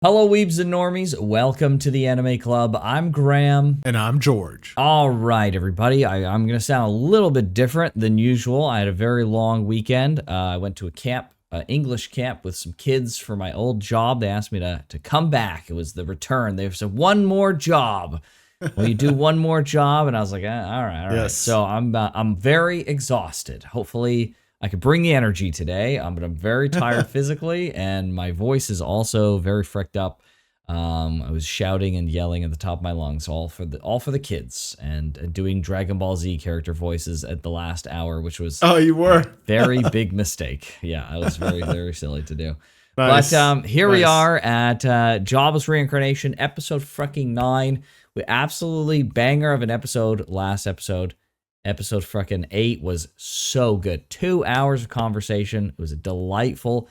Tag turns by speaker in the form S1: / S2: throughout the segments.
S1: Hello, Weebs and Normies. Welcome to the Anime Club. I'm Graham.
S2: And I'm George.
S1: All right, everybody. I'm going to sound a little bit different than usual. I had a very long weekend. I went to a camp, English camp with some kids for my old job. They asked me to come back. It was the return. They said, one more job. Will you do one more job? And I was like, all right.
S2: Yes.
S1: So I'm very exhausted. Hopefully I could bring the energy today, but I'm very tired physically, and my voice is also very fricked up. I was shouting and yelling at the top of my lungs, all for the kids, and doing Dragon Ball Z character voices at the last hour, which was
S2: you were
S1: a very big mistake. Yeah, it was very, very silly to do.
S2: Nice.
S1: But here we are at Jobless Reincarnation, episode fucking 9. We absolutely banger of an episode last episode. Episode fucking 8 was so good. 2 hours of conversation. It was a delightful.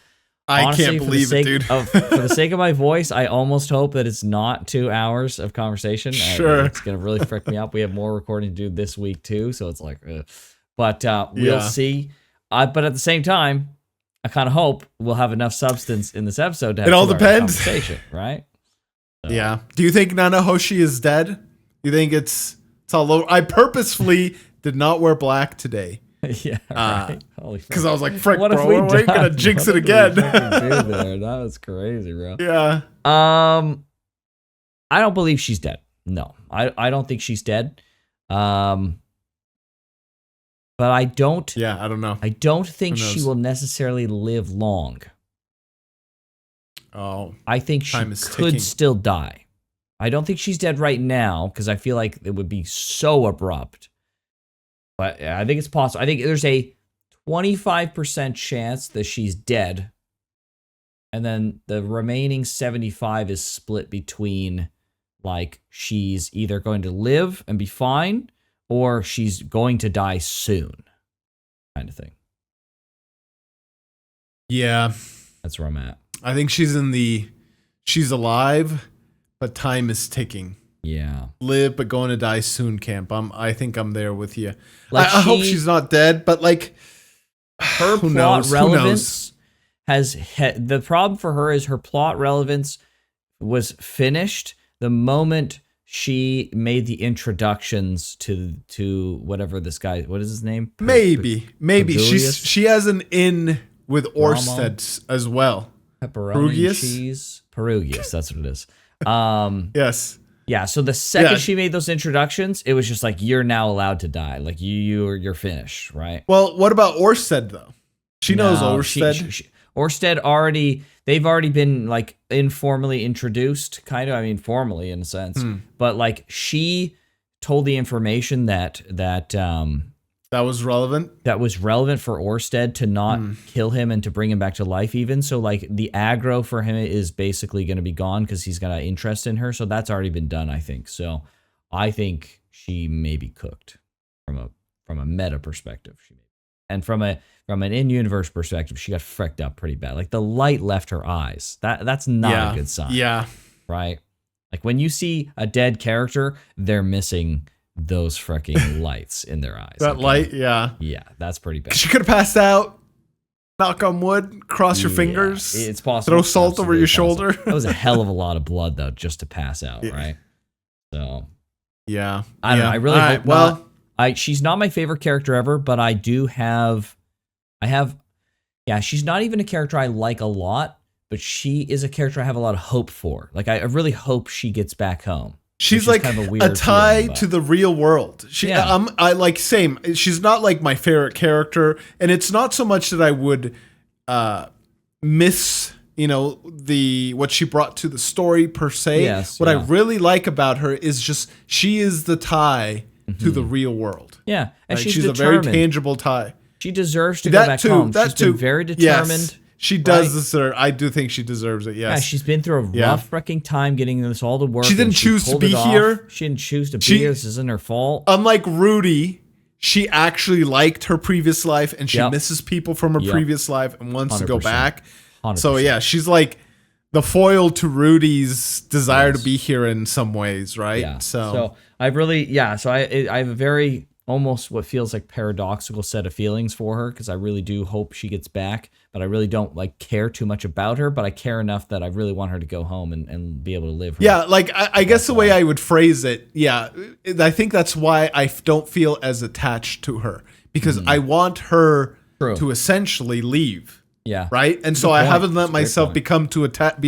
S1: Honestly,
S2: can't believe it, dude.
S1: For the sake of my voice, I almost hope that it's not 2 hours of conversation.
S2: Sure.
S1: It's going to really frick me up. We have more recording to do this week, too, so it's like, but we'll see. But at the same time, I kind of hope we'll have enough substance in this episode to have
S2: it all depends.
S1: Conversation, right? So.
S2: Yeah. Do you think Nanahoshi is dead? You think it's all over? I purposefully did not wear black today.
S1: Yeah, right. Holy fuck.
S2: Because I was like, frick,
S1: what
S2: bro, we ain't gonna jinx it again.
S1: That was crazy, bro.
S2: Yeah.
S1: I don't believe she's dead. No, I don't think she's dead. But I don't.
S2: Yeah, I don't know.
S1: I don't think she will necessarily live long.
S2: Oh.
S1: I think she could still die. I don't think she's dead right now because I feel like it would be so abrupt. But I think it's possible. I think there's a 25% chance that she's dead. And then the remaining 75 is split between, like, she's either going to live and be fine, or she's going to die soon, kind of thing.
S2: Yeah.
S1: That's where I'm at.
S2: I think she's alive, but time is ticking.
S1: Yeah.
S2: Live but going to die soon camp. I think I'm there with you.
S1: Like
S2: I hope she's not dead, but like
S1: her plot relevance the problem for her is her plot relevance was finished the moment she made the introductions to whatever this guy, what is his name?
S2: Maybe she has an in with Orsted as well.
S1: Pepperoni cheese. Perugius, that's what it is.
S2: Yes.
S1: Yeah, so the second she made those introductions, it was just like, you're now allowed to die. Like, you're finished, right?
S2: Well, what about Orsted, though? She knows Orsted.
S1: Orsted they've already been, like, informally introduced, kind of. I mean, formally, in a sense. But, like, she told the information that
S2: was relevant?
S1: That was relevant for Orsted to not kill him and to bring him back to life even. So, like, the aggro for him is basically going to be gone because he's got an interest in her. So that's already been done, I think. So I think she may be cooked from a meta perspective. And from an in-universe perspective, she got frecked up pretty bad. Like, the light left her eyes. That's not a good sign.
S2: Yeah.
S1: Right? Like, when you see a dead character, they're missing those freaking lights in their eyes.
S2: That light, yeah.
S1: Yeah, that's pretty bad.
S2: She could have passed out. Knock on wood, cross your fingers.
S1: It's possible.
S2: Throw salt over your shoulder.
S1: That was a hell of a lot of blood, though, just to pass out, right? So,
S2: yeah.
S1: I don't know. I really hope not. She's not my favorite character ever, but I have, she's not even a character I like a lot, but she is a character I have a lot of hope for. Like, I really hope she gets back home.
S2: She's like kind of a tie to the real world. I like same. She's not like my favorite character, and it's not so much that I would miss, what she brought to the story per se.
S1: Yes,
S2: what I really like about her is just she is the tie to the real world.
S1: Yeah, and
S2: right?
S1: she's
S2: a very tangible tie.
S1: She deserves to go back home. She's been very determined.
S2: Yes. She does deserve. I do think she deserves it. Yes.
S1: Yeah, she's been through a rough wrecking time getting this all to work.
S2: She didn't choose to be here.
S1: She didn't choose to be here. This isn't her fault.
S2: Unlike Rudy, she actually liked her previous life and she misses people from her previous life and wants 100%. To go back. 100%. So yeah, she's like the foil to Rudy's desire to be here in some ways, right?
S1: Yeah. So I really, so I have a very almost what feels like paradoxical set of feelings for her, because I really do hope she gets back, but I really don't like care too much about her, but I care enough that I really want her to go home and be able to live her.
S2: Yeah, like I guess the way I would phrase it, yeah, I think that's why I don't feel as attached to her, because I want her to essentially leave.
S1: Yeah.
S2: Right. And so I haven't let myself be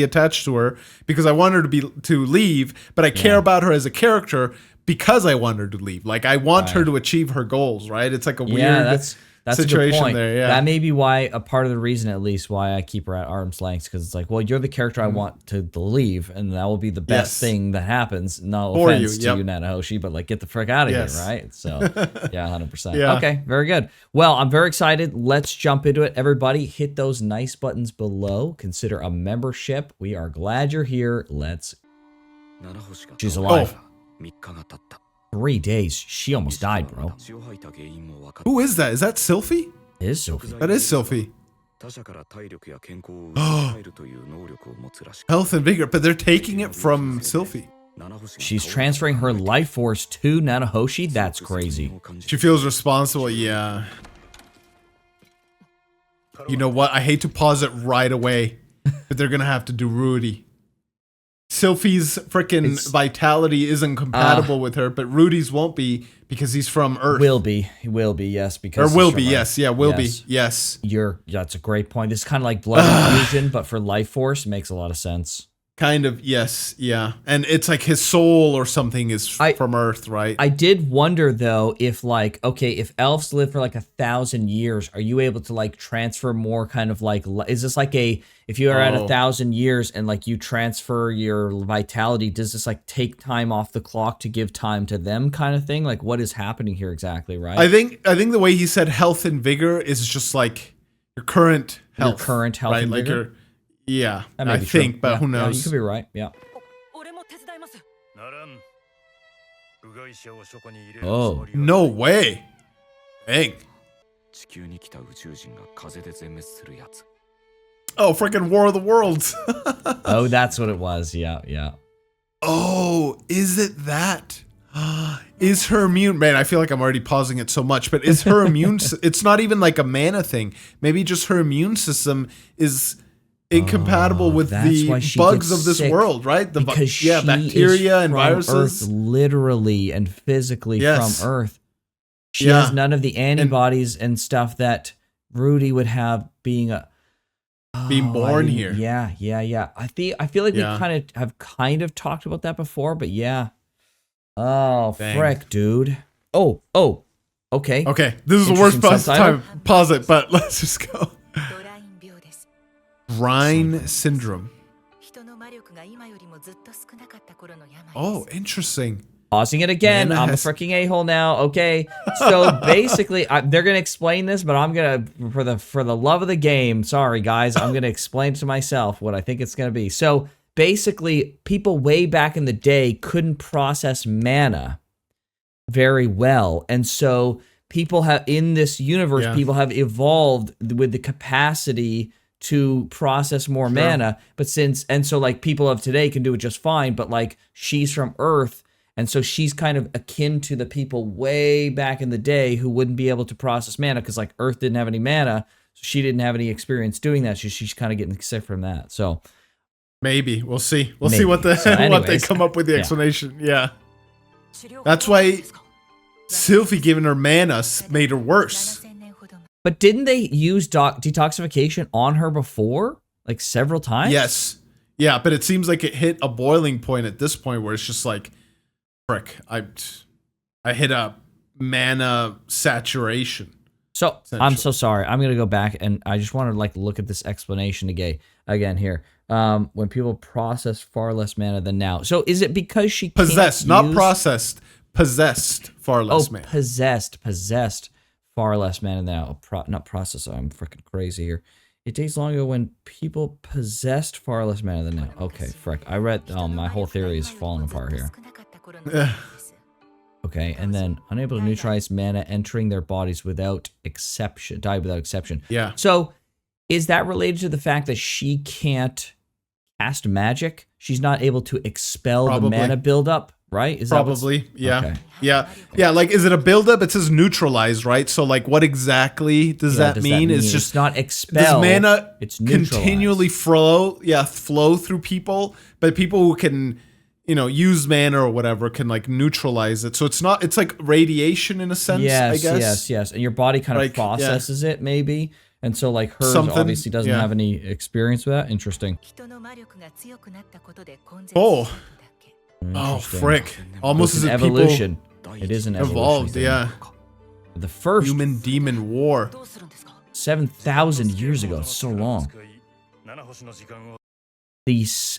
S2: attached to her because I want her to leave, but I care about her as a character because I want her to leave. Like I want her to achieve her goals. Right. It's like a weird
S1: that's
S2: situation
S1: a good point.
S2: there. Yeah.
S1: That may be why a part of the reason, at least, why I keep her at arm's length, because it's like, well, you're the character I want to leave, and that will be the best thing that happens. No offense to you, Nanahoshi, but like, get the frick out of here, right? So, yeah, 100%. Yeah. Okay, very good. Well, I'm very excited. Let's jump into it. Everybody, hit those nice buttons below. Consider a membership. We are glad you're here. Let's. She's alive. 3 days. She almost died, bro.
S2: Who is that? Is that Sylphie?
S1: It is Sylphie.
S2: That is Sylphie. Health and vigor, but they're taking it from Sylphie.
S1: She's transferring her life force to Nanahoshi? That's crazy.
S2: She feels responsible, yeah. You know what? I hate to pause it right away, but they're gonna have to do Rudy. Sylphie's freaking vitality isn't compatible with her, but Rudy's won't be because he's from Earth.
S1: Will be, yes, because
S2: or will be, yes, yeah, will be, yes.
S1: That's a great point. This is kind of like blood infusion, but for life force, makes a lot of sense.
S2: Kind of, yes, yeah. And it's like his soul or something is from Earth, right?
S1: I did wonder, though, if like, okay, if elves live for like 1,000 years, are you able to like transfer more kind of like, is this like if you are at 1,000 years and like you transfer your vitality, does this like take time off the clock to give time to them kind of thing? Like what is happening here exactly, right?
S2: I think the way he said health and vigor is just like your current health.
S1: Right?
S2: Like
S1: and vigor?
S2: Yeah, I think, but who knows?
S1: Yeah, you could be right, yeah. Oh.
S2: No way. Dang. Oh, freaking War of the Worlds.
S1: Oh, that's what it was. Yeah.
S2: Oh, is it that? Is her immune... Man, I feel like I'm already pausing it so much, but is her immune... It's not even like a mana thing. Maybe just her immune system is... incompatible with the bugs of this world, right? Bacteria and viruses.
S1: Earth, literally and physically from Earth. She has none of the antibodies and stuff that Rudy would have being born here. Yeah. I feel like we kind of talked about that before, but yeah. Oh, frick, dude. Oh, okay.
S2: Okay, this is the worst time. Pause it, but let's just go. Rhine syndrome. Oh, interesting.
S1: Pausing it again. I'm a freaking a-hole now. Okay. So basically, they're gonna explain this, but I'm gonna, for the love of the game, sorry guys, I'm gonna explain to myself what I think it's gonna be. So basically, people way back in the day couldn't process mana very well, and so people have in this universe, people have evolved with the capacity to process more mana, but so like people of today can do it just fine, but like she's from Earth, and so she's kind of akin to the people way back in the day who wouldn't be able to process mana because like Earth didn't have any mana, so she didn't have any experience doing that. She's kind of getting sick from that. So
S2: maybe we'll see. We'll see what what they come up with the explanation. Yeah, that's why Sylphie giving her mana made her worse.
S1: But didn't they use detoxification on her before? Like several times?
S2: Yes. Yeah, but it seems like it hit a boiling point at this point where it's just like, frick, I hit a mana saturation.
S1: So, I'm so sorry. I'm going to go back and I just want to like look at this explanation again here. When people process far less mana than now. So is it because she
S2: possessed, not processed, possessed far less mana.
S1: Possessed. Far less mana now. Not process. I'm freaking crazy here. It takes longer when people possessed far less mana than now. Okay, frick. I read. My whole theory is falling apart here. Okay, and then unable to neutralize mana entering their bodies without exception. Died without exception.
S2: Yeah.
S1: So, is that related to the fact that she can't cast magic? She's not able to expel the mana buildup right? Is that what's-
S2: Probably. Yeah.
S1: Okay.
S2: Yeah. Like, is it a buildup? It says neutralize, right? So, like, what exactly does
S1: Yeah,
S2: that
S1: does
S2: mean? It's
S1: It's
S2: just
S1: not expel.
S2: does mana
S1: It's neutralize.
S2: continually flow through people, but people who can, use mana or whatever can like neutralize it. So it's not. It's like radiation in a sense. I guess.
S1: Yes. And your body kind of
S2: Like, yeah.
S1: processes it, maybe. And so, like, hers
S2: Something,
S1: obviously doesn't
S2: yeah.
S1: have any experience with that. Interesting.
S2: Oh. Oh,
S1: Interesting.
S2: frick! Almost
S1: It's
S2: as
S1: an
S2: if
S1: evolution. It is an evolution.
S2: evolved.
S1: thing.
S2: Yeah.
S1: The first
S2: Human demon war.
S1: 7,000 years ago. It's so long.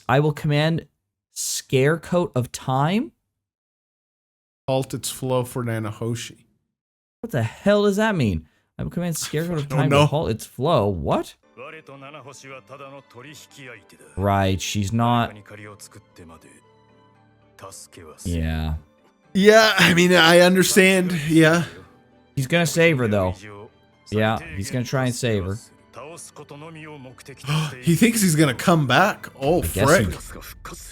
S1: I will command Scarecoat of Time.
S2: Halt its flow for Nanahoshi.
S1: What the hell does that mean? I will command Scarecoat of Time
S2: know.
S1: to halt its flow. What? Right, she's not. Yeah.
S2: Yeah, I mean, I understand. Yeah.
S1: He's gonna save her, though. Yeah, he's gonna try and save her.
S2: He thinks he's gonna come back. Oh,
S1: Guess
S2: frick!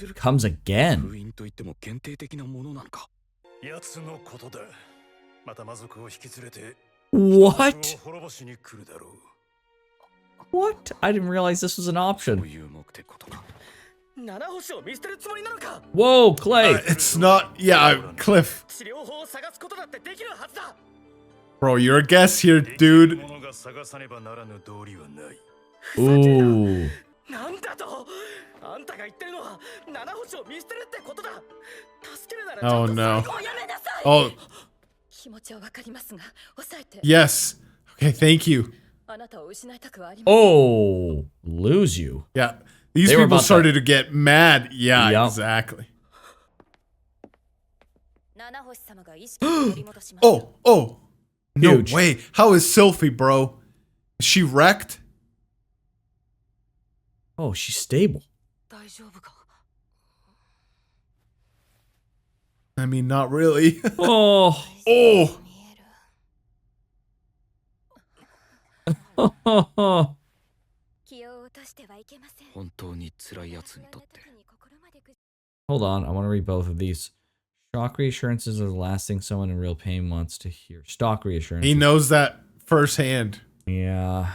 S1: he comes again. What? What? I didn't realize this was an option. Whoa, Clay!
S2: It's not. Yeah, Cliff. Bro, you're a guess here, dude.
S1: Ooh.
S2: Oh no. Oh. Yes. Okay, thank you.
S1: Oh, lose you.
S2: Yeah. These
S1: They were
S2: people
S1: about
S2: started to get mad. Yeah,
S1: Yup.
S2: exactly. Oh. No
S1: Huge.
S2: way. How is Sylphie, bro? Is she wrecked?
S1: Oh, she's stable.
S2: I mean, not really.
S1: Oh.
S2: Oh.
S1: Hold on, I want to read both of these. Shock reassurances are the last thing someone in real pain wants to hear. Stock reassurances.
S2: He knows that firsthand.
S1: Yeah.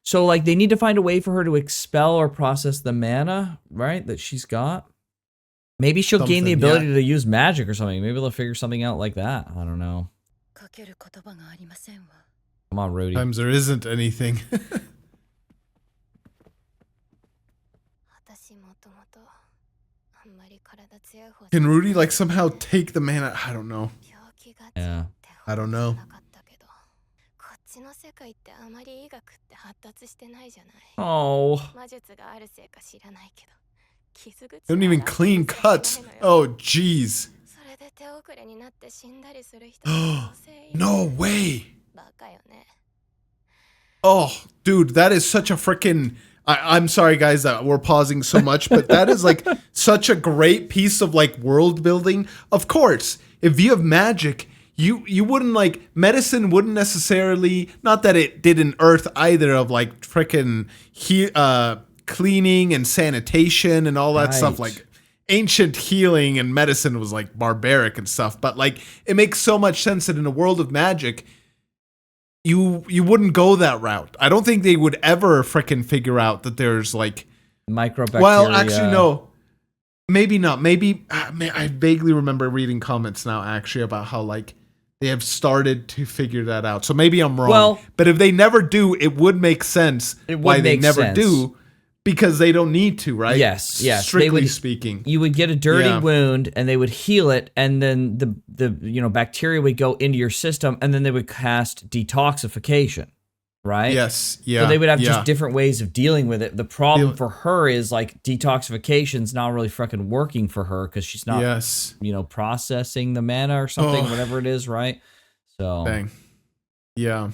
S1: So, like, they need to find a way for her to expel or process the mana, right? That she's got. Maybe she'll gain the
S2: Something,
S1: ability to use magic or something. Maybe they'll figure something out like that. I don't know. Come on, Rudy.
S2: Sometimes there isn't anything. Can Rudy like somehow take the mana? I don't know.
S1: Yeah.
S2: I don't know.
S1: Oh.
S2: They don't even clean cuts. Oh, jeez. No way. Oh, dude, that is such a freaking... I'm sorry, guys, that we're pausing so much, but that is like such a great piece of like world building. Of course, if you have magic, you wouldn't like... Medicine wouldn't necessarily... Not that it did in Earth either of like freaking... cleaning and sanitation and all that stuff. Like ancient healing and medicine was like barbaric and stuff, but like it makes so much sense that in a world of magic you wouldn't go that route. I don't think they would ever freaking figure out that there's like
S1: microbacteria.
S2: Well, actually no, maybe not. Maybe I vaguely remember reading comments now actually about how like they have started to figure that out, so maybe I'm wrong.
S1: Well,
S2: but if they never do, it would make sense why they never do. Because they don't need to, right?
S1: Yes.
S2: Strictly speaking.
S1: You would get a dirty wound and they would heal it, and then the bacteria would go into your system, and then they would cast detoxification, right?
S2: Yes, yeah.
S1: So they would have just different ways of dealing with it. The problem for her is like detoxification's not really fucking working for her because she's not processing the mana or something, whatever it is, right? So
S2: dang. Yeah.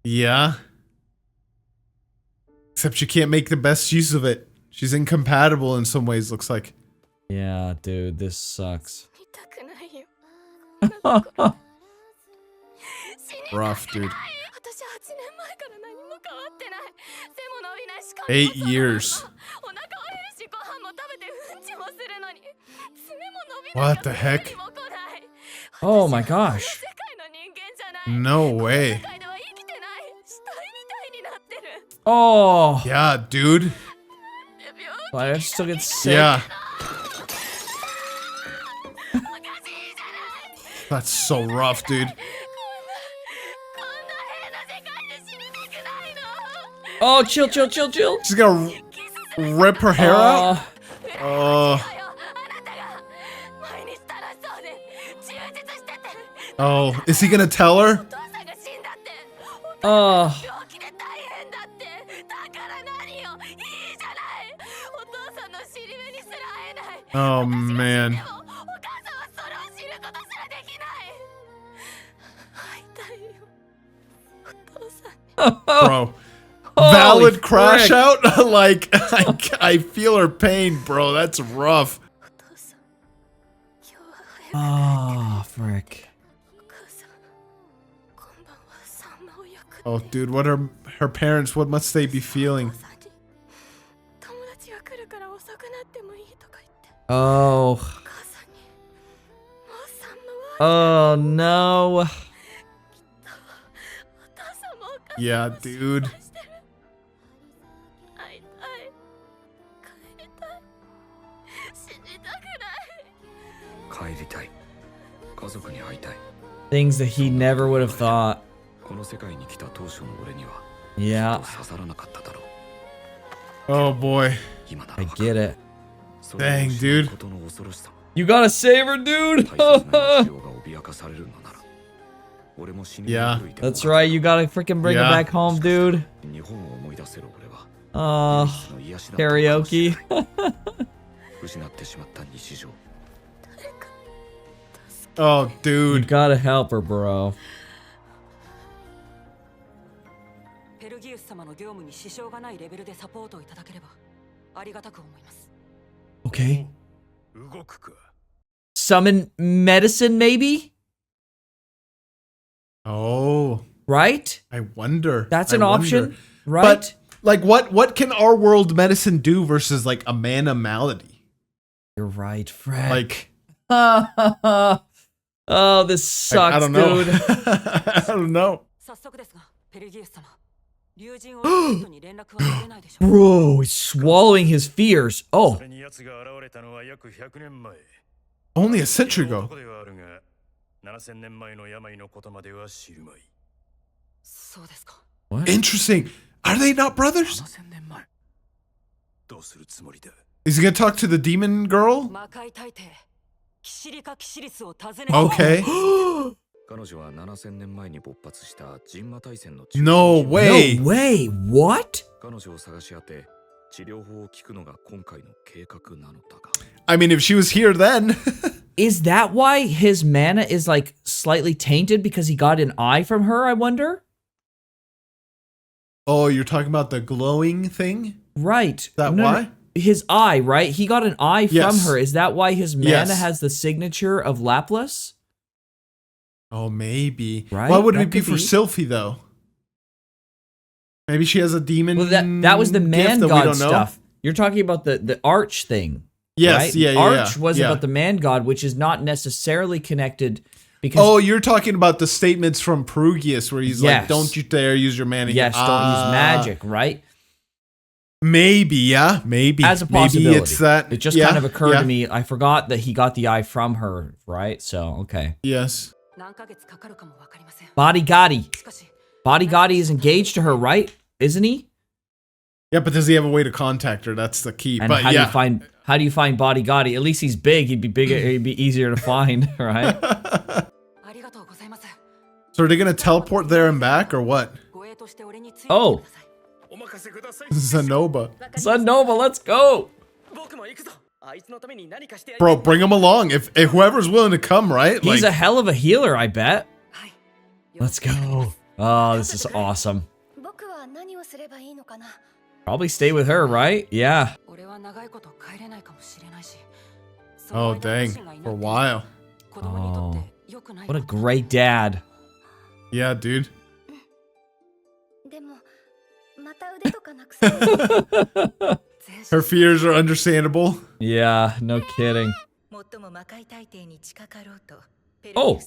S2: Yeah. Except she can't make the best use of it. She's incompatible in some ways, looks like.
S1: Yeah, dude, this sucks.
S2: Rough, dude. 8 years. What the heck?
S1: Oh my gosh.
S2: No way.
S1: Oh.
S2: Yeah, dude.
S1: I still get sick.
S2: Yeah. That's so rough, dude.
S1: Oh, chill, chill, chill, chill.
S2: She's gonna rip her hair out? Oh, is he gonna tell her?
S1: Oh.
S2: Oh, man. Bro. Valid crash
S1: frick.
S2: out? Like, I feel her pain, bro. That's rough.
S1: Oh, frick.
S2: Oh, dude, what are her parents? What must they be feeling?
S1: Oh. Oh, no.
S2: Yeah, dude.
S1: Things that he never would have thought. Yeah.
S2: Oh, boy.
S1: I get it.
S2: Dang, dude.
S1: You gotta save her, dude.
S2: Yeah.
S1: That's right. You gotta freaking bring her back home, dude. Karaoke.
S2: Oh,
S1: You
S2: dude.
S1: gotta help her, bro. Okay. Summon medicine, maybe?
S2: Oh,
S1: Right?
S2: I wonder.
S1: That's
S2: I
S1: an option,
S2: wonder.
S1: right?
S2: But, like, what can our world medicine do versus, like, a mana malady?
S1: You're right, Fred.
S2: Like,
S1: oh, this sucks,
S2: I don't know.
S1: dude.
S2: I don't know.
S1: Bro, he's swallowing his fears. Oh.
S2: Only a century ago.
S1: What?
S2: Interesting. Are they not brothers? Is he gonna talk to the demon girl? Okay. No way.
S1: No way. What?
S2: I mean, if she was here then.
S1: Is that why his mana is like slightly tainted because he got an eye from her, I wonder?
S2: Oh, you're talking about the glowing thing?
S1: Right.
S2: Is that why?
S1: His eye, right? He got an eye from
S2: Yes.
S1: her. Is that why his mana
S2: Yes.
S1: has the signature of Laplace?
S2: Oh, maybe.
S1: Right?
S2: Why would
S1: That
S2: it be
S1: could
S2: for
S1: be.
S2: Sylphie though? Maybe she has a demon.
S1: Well, that was the man
S2: gift that we
S1: god
S2: don't know?
S1: stuff. You're talking about the arch thing.
S2: Yes,
S1: right?
S2: yeah,
S1: The
S2: yeah.
S1: arch was
S2: yeah.
S1: about the man god, which is not necessarily connected because
S2: Oh, you're talking about the statements from Perugius where he's
S1: Yes.
S2: like, "Don't you dare use your mana."
S1: yes, don't use magic, right?
S2: Maybe, yeah, maybe.
S1: As a possibility.
S2: Maybe it's that.
S1: It just
S2: yeah,
S1: kind of occurred
S2: yeah,
S1: to me. I forgot that he got the eye from her, right? So, okay.
S2: Yes.
S1: Body Gotti is engaged to her, right? Isn't he?
S2: Yeah, but does he have a way to contact her? That's the key.
S1: And
S2: but
S1: how
S2: yeah.
S1: do you find Body Gotti? At least he's big. He'd be bigger. He'd be easier to find, right?
S2: So are they gonna teleport there and back or what?
S1: Oh,
S2: Zanoba.
S1: Sunova, let's go.
S2: Bro, bring him along. If whoever's willing to come, right?
S1: He's
S2: Like,
S1: a hell of a healer, I bet. Let's go. Oh, this is awesome. Probably stay with her, right? Yeah.
S2: oh dang, for a while.
S1: Oh, what a great dad.
S2: Yeah, dude. Her fears are understandable.
S1: Yeah, no kidding. Oh.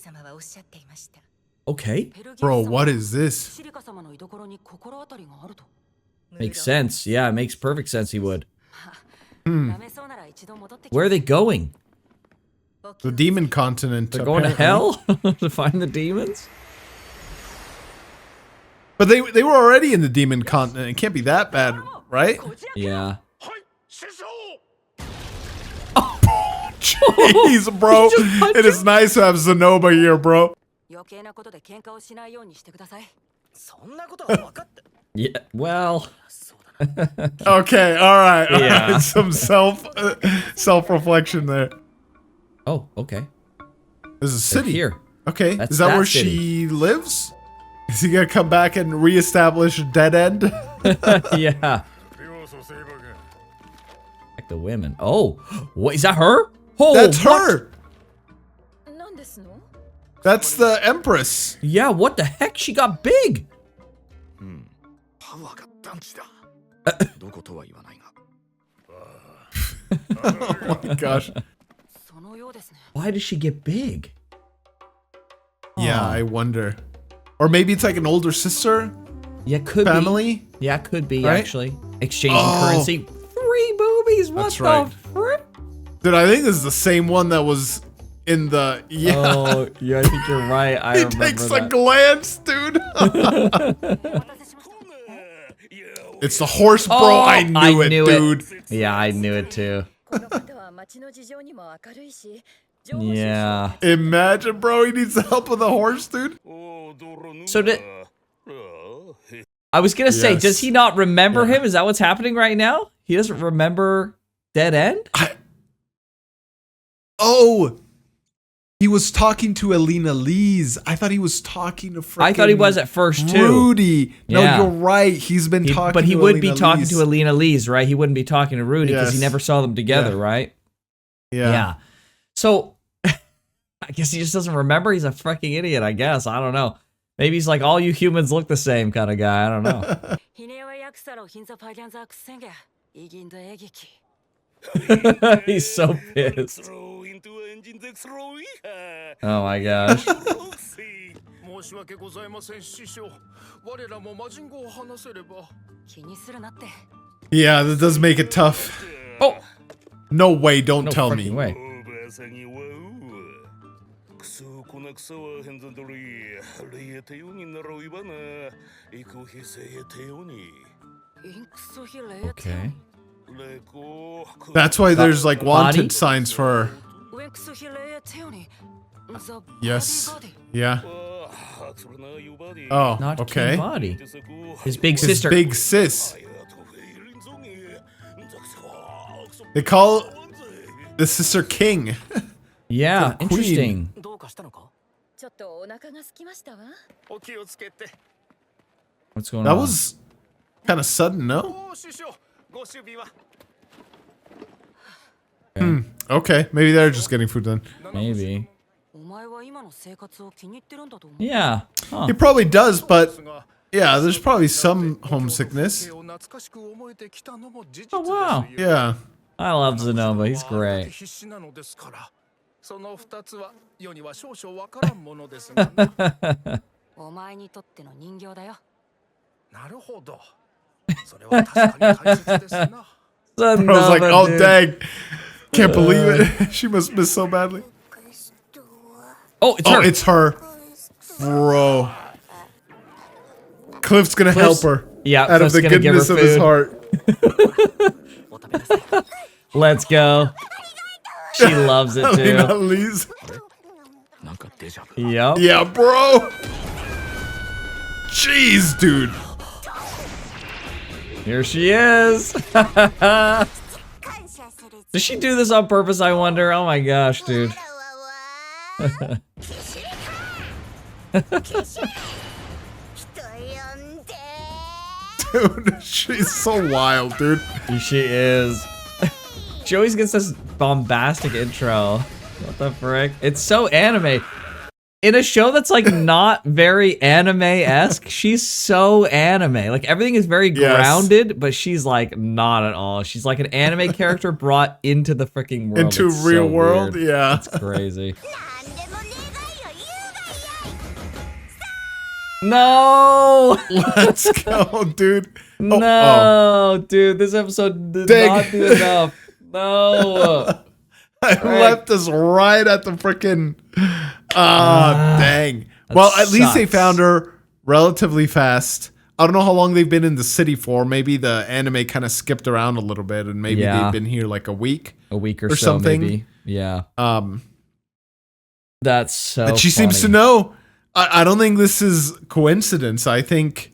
S1: Okay.
S2: Bro, what is this?
S1: Makes sense. Yeah, it makes perfect sense he would. Where are they going?
S2: The demon continent.
S1: They're going to hell to find the demons?
S2: But they were already in the demon continent. It can't be that bad, right?
S1: Yeah.
S2: Jeez, bro. It is nice to have Zenoba here, bro.
S1: Yeah, well.
S2: Okay, all right. All
S1: Yeah.
S2: right. Some self-reflection there.
S1: Oh, okay.
S2: There's a city.
S1: Here.
S2: Okay,
S1: That's
S2: is that where
S1: city.
S2: she lives? Is he gonna come back and reestablish Dead End?
S1: Yeah. Back the women. Oh, what is that? Her? Oh,
S2: That's
S1: what?
S2: her. That's the Empress.
S1: Yeah. What the heck? She got big.
S2: Oh my gosh.
S1: Why did she get big?
S2: Yeah, I wonder. Or maybe it's like an older sister
S1: Yeah, could
S2: family.
S1: be. Yeah, could be
S2: Right?
S1: actually. Exchanging currency. 3 boobies. What
S2: That's
S1: the
S2: right.
S1: frick?
S2: Dude, I think this is the same one that was in the
S1: Oh, yeah, I think you're right. I
S2: He
S1: remember
S2: takes a
S1: that.
S2: glance, dude. It's the horse, bro.
S1: Oh,
S2: I knew it, dude.
S1: Yeah, I knew it too. Yeah.
S2: Imagine, bro. He needs the help with the horse, dude.
S1: So I was gonna say,
S2: Yes.
S1: does he not remember him? Is that what's happening right now? He doesn't remember Dead End?
S2: Oh, he was talking to Alina Lees. I thought he was talking to freaking
S1: I thought he was at first too.
S2: Rudy. No,
S1: Yeah.
S2: you're right. He's been talking
S1: But he
S2: to
S1: would
S2: Alina
S1: be talking
S2: Lees.
S1: to Alina Lees, right? He wouldn't be talking to Rudy because he
S2: Yes.
S1: never saw them together,
S2: Yeah.
S1: right?
S2: Yeah.
S1: So I guess he just doesn't remember. He's a freaking idiot, I guess. I don't know. Maybe he's like, all you humans look the same kind of guy. I don't know. He's so pissed. Oh my gosh.
S2: Yeah, that does make it tough.
S1: Oh,
S2: No way, don't
S1: no
S2: tell
S1: freaking
S2: me.
S1: way. Okay.
S2: That's why there's like wanted
S1: Body?
S2: signs for her. Yes. Yeah. Oh,
S1: Not
S2: okay.
S1: King Body. His big
S2: His
S1: sister.
S2: big sis. They call the sister King.
S1: Yeah,
S2: the queen.
S1: interesting. What's going
S2: That
S1: on?
S2: was kind of sudden, no? Okay, maybe they're just getting food then.
S1: Maybe. Yeah. Huh.
S2: He probably does, but yeah, there's probably some homesickness.
S1: Oh, wow.
S2: Yeah.
S1: I love Zenova. He's great.
S2: I was like, oh, dang. Can't believe it. She must miss so badly.
S1: Oh, it's
S2: Oh,
S1: her.
S2: it's her. Bro. Cliff's gonna help her.
S1: Yeah,
S2: Out of
S1: Cliff's
S2: the
S1: gonna give her
S2: goodness of his
S1: food.
S2: heart.
S1: Let's go. She loves it
S2: Alina
S1: too.
S2: Lees.
S1: Yep.
S2: Yeah, bro. Jeez, dude.
S1: Here she is. Does she do this on purpose, I wonder? Oh my gosh, dude.
S2: Dude, she's so wild, dude.
S1: She is. She always gets this bombastic intro. What the frick? It's so anime. in a show that's like not very anime-esque, she's so anime. Like everything is very grounded, but she's like not at all. She's like an anime character brought into the freaking world.
S2: Into
S1: It's
S2: real
S1: so
S2: world,
S1: weird.
S2: yeah.
S1: It's crazy. No!
S2: Let's go, dude. Oh,
S1: No, dude, this episode did not do enough. No.
S2: I left us right at the freaking. Dang. Well, at least they found her relatively fast. I don't know how long they've been in the city for. Maybe the anime kind of skipped around a little bit, and maybe they've been here like a week
S1: or so,
S2: something.
S1: Maybe. Yeah. That's so.
S2: And she seems to know. I don't think this is coincidence. I think.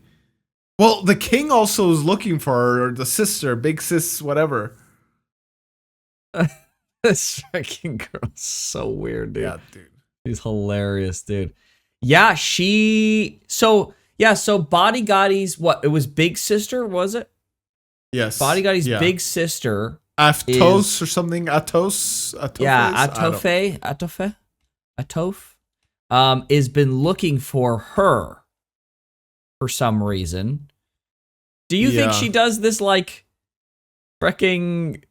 S2: Well, the king also is looking for her, or the sister, big sis, whatever.
S1: This freaking girl's so weird, dude.
S2: Yeah, dude.
S1: She's hilarious, dude. Yeah, so Body Gotti's what? It was big sister, was it?
S2: Yes.
S1: Body Gotti's big sister.
S2: Aftos or something. Atos.
S1: Yeah, Atofe. Has been looking for her for some reason. Do you think she does this like freaking?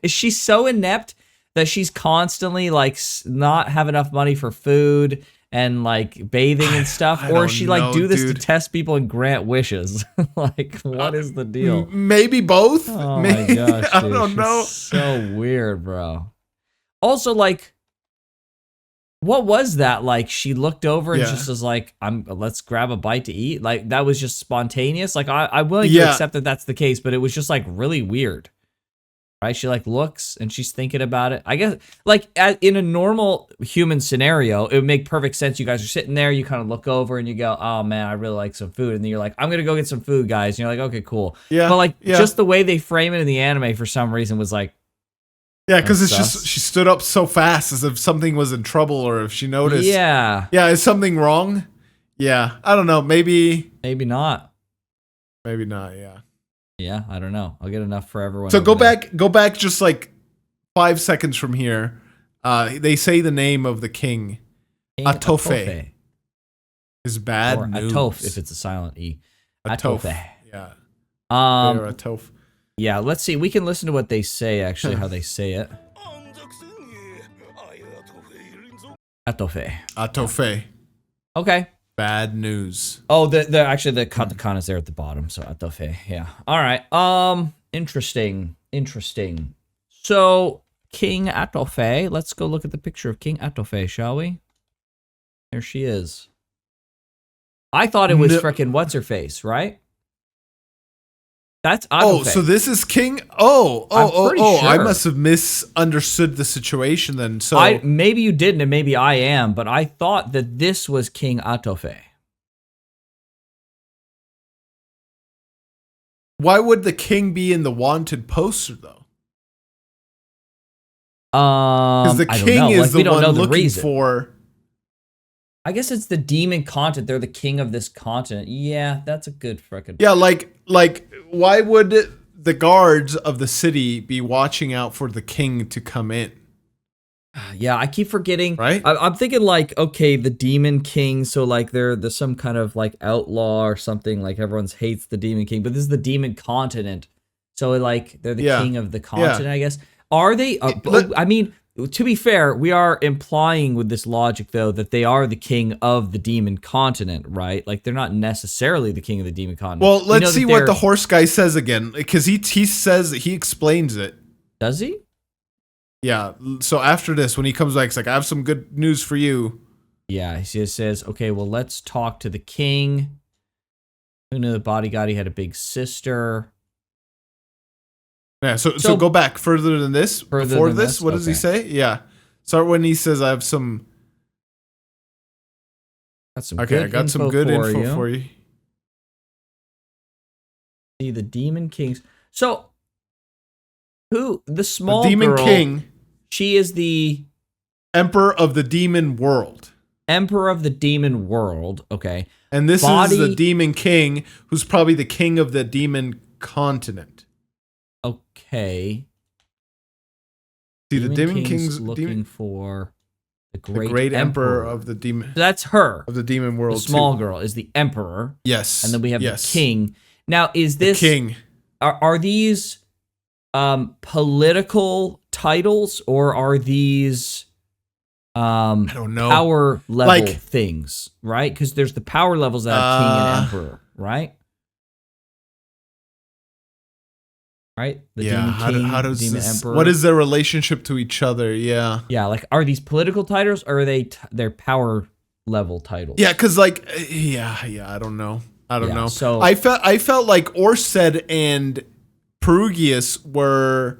S1: Is she so inept that she's constantly like not have enough money for food and like bathing and stuff, or she like do this to test people and grant wishes? Like, what is the deal?
S2: Maybe both.
S1: Oh my gosh,
S2: I
S1: dude.
S2: don't know.
S1: So weird, bro. Also, like, what was that? Like, she looked over and just was like, let's grab a bite to eat. Like, that was just spontaneous. Like, I'm willing to accept that that's the case, but it was just like really weird. Right? She like looks and she's thinking about it. I guess like in a normal human scenario, it would make perfect sense. You guys are sitting there, you kind of look over and you go, oh man, I really like some food. And then you're like, I'm going to go get some food, guys. And you're like, okay, cool.
S2: Yeah.
S1: But like just the way they frame it in the anime for some reason was like,
S2: yeah, because it's just she stood up so fast as if something was in trouble or if she noticed.
S1: Yeah.
S2: Yeah, is something wrong? Yeah. I don't know. Maybe
S1: not.
S2: Maybe not, yeah.
S1: Yeah, I don't know. I'll get enough for everyone.
S2: So go back just like 5 seconds from here. They say the name of the king. Atofe. Is bad
S1: or
S2: news.
S1: Atof if it's a silent E.
S2: Atofe.
S1: Yeah.
S2: Atof.
S1: Yeah, let's see. We can listen to what they say, actually, how they say it. Atofe.
S2: Atofe.
S1: Okay.
S2: Bad news.
S1: Oh, actually the katakana is there at the bottom, so atofe. Yeah. All right. Interesting. So King Atofe. Let's go look at the picture of King Atofe, shall we? There she is. I thought it was frickin' what's her face, right? That's Atofe.
S2: Oh, so this is King. Oh!
S1: Sure.
S2: I must have misunderstood the situation then. So
S1: maybe you didn't, and maybe I am, but I thought that this was King Atofe.
S2: Why would the king be in the wanted poster though? Because the king is the one looking for.
S1: I guess it's the demon continent. They're the king of this continent. Yeah, that's a good frickin'.
S2: Yeah, like why would the guards of the city be watching out for the king to come in?
S1: Yeah, I keep forgetting.
S2: Right?
S1: I'm thinking like, okay, the demon king. So like they're some kind of like outlaw or something. Like everyone hates the demon king, but this is the demon continent. So like they're the king of the continent, I guess. Are they? I mean, to be fair, we are implying with this logic, though, that they are the king of the demon continent, right? Like, they're not necessarily the king of the demon continent.
S2: Well, let's see what the horse guy says again, because he says, he explains it.
S1: Does he?
S2: Yeah, so after this, when he comes back, he's like, I have some good news for you.
S1: Yeah, he just says, okay, well, let's talk to the king. Who knew the bodyguard? He had a big sister.
S2: Yeah, so go back further than this. Before this, what does he say? Yeah. Start when he says, I have some... I got some good info for you.
S1: See, the demon kings. So, the small
S2: demon
S1: girl,
S2: king.
S1: She is the...
S2: Emperor of the demon world.
S1: Emperor of the demon world, okay.
S2: And this is the demon king, who's probably the king of the demon continent.
S1: Okay.
S2: See, the demon king's
S1: looking for The
S2: The great emperor of the demon
S1: That's her.
S2: of the demon world.
S1: The small
S2: too.
S1: girl is the emperor.
S2: Yes.
S1: And then we have
S2: yes.
S1: the king. Now, is this
S2: the king?
S1: Are these political titles, or are these
S2: I don't know.
S1: power level
S2: Like-
S1: things, right? Because there's the power levels that have king and emperor, right? Right? The demon king,
S2: how does
S1: demon
S2: this,
S1: emperor.
S2: what is their relationship to each other? Yeah.
S1: Yeah, like, are these political titles, or are they their power level titles?
S2: Yeah, because like, I don't know. I don't
S1: Yeah,
S2: know.
S1: so-
S2: I felt like Orsted and Perugius were.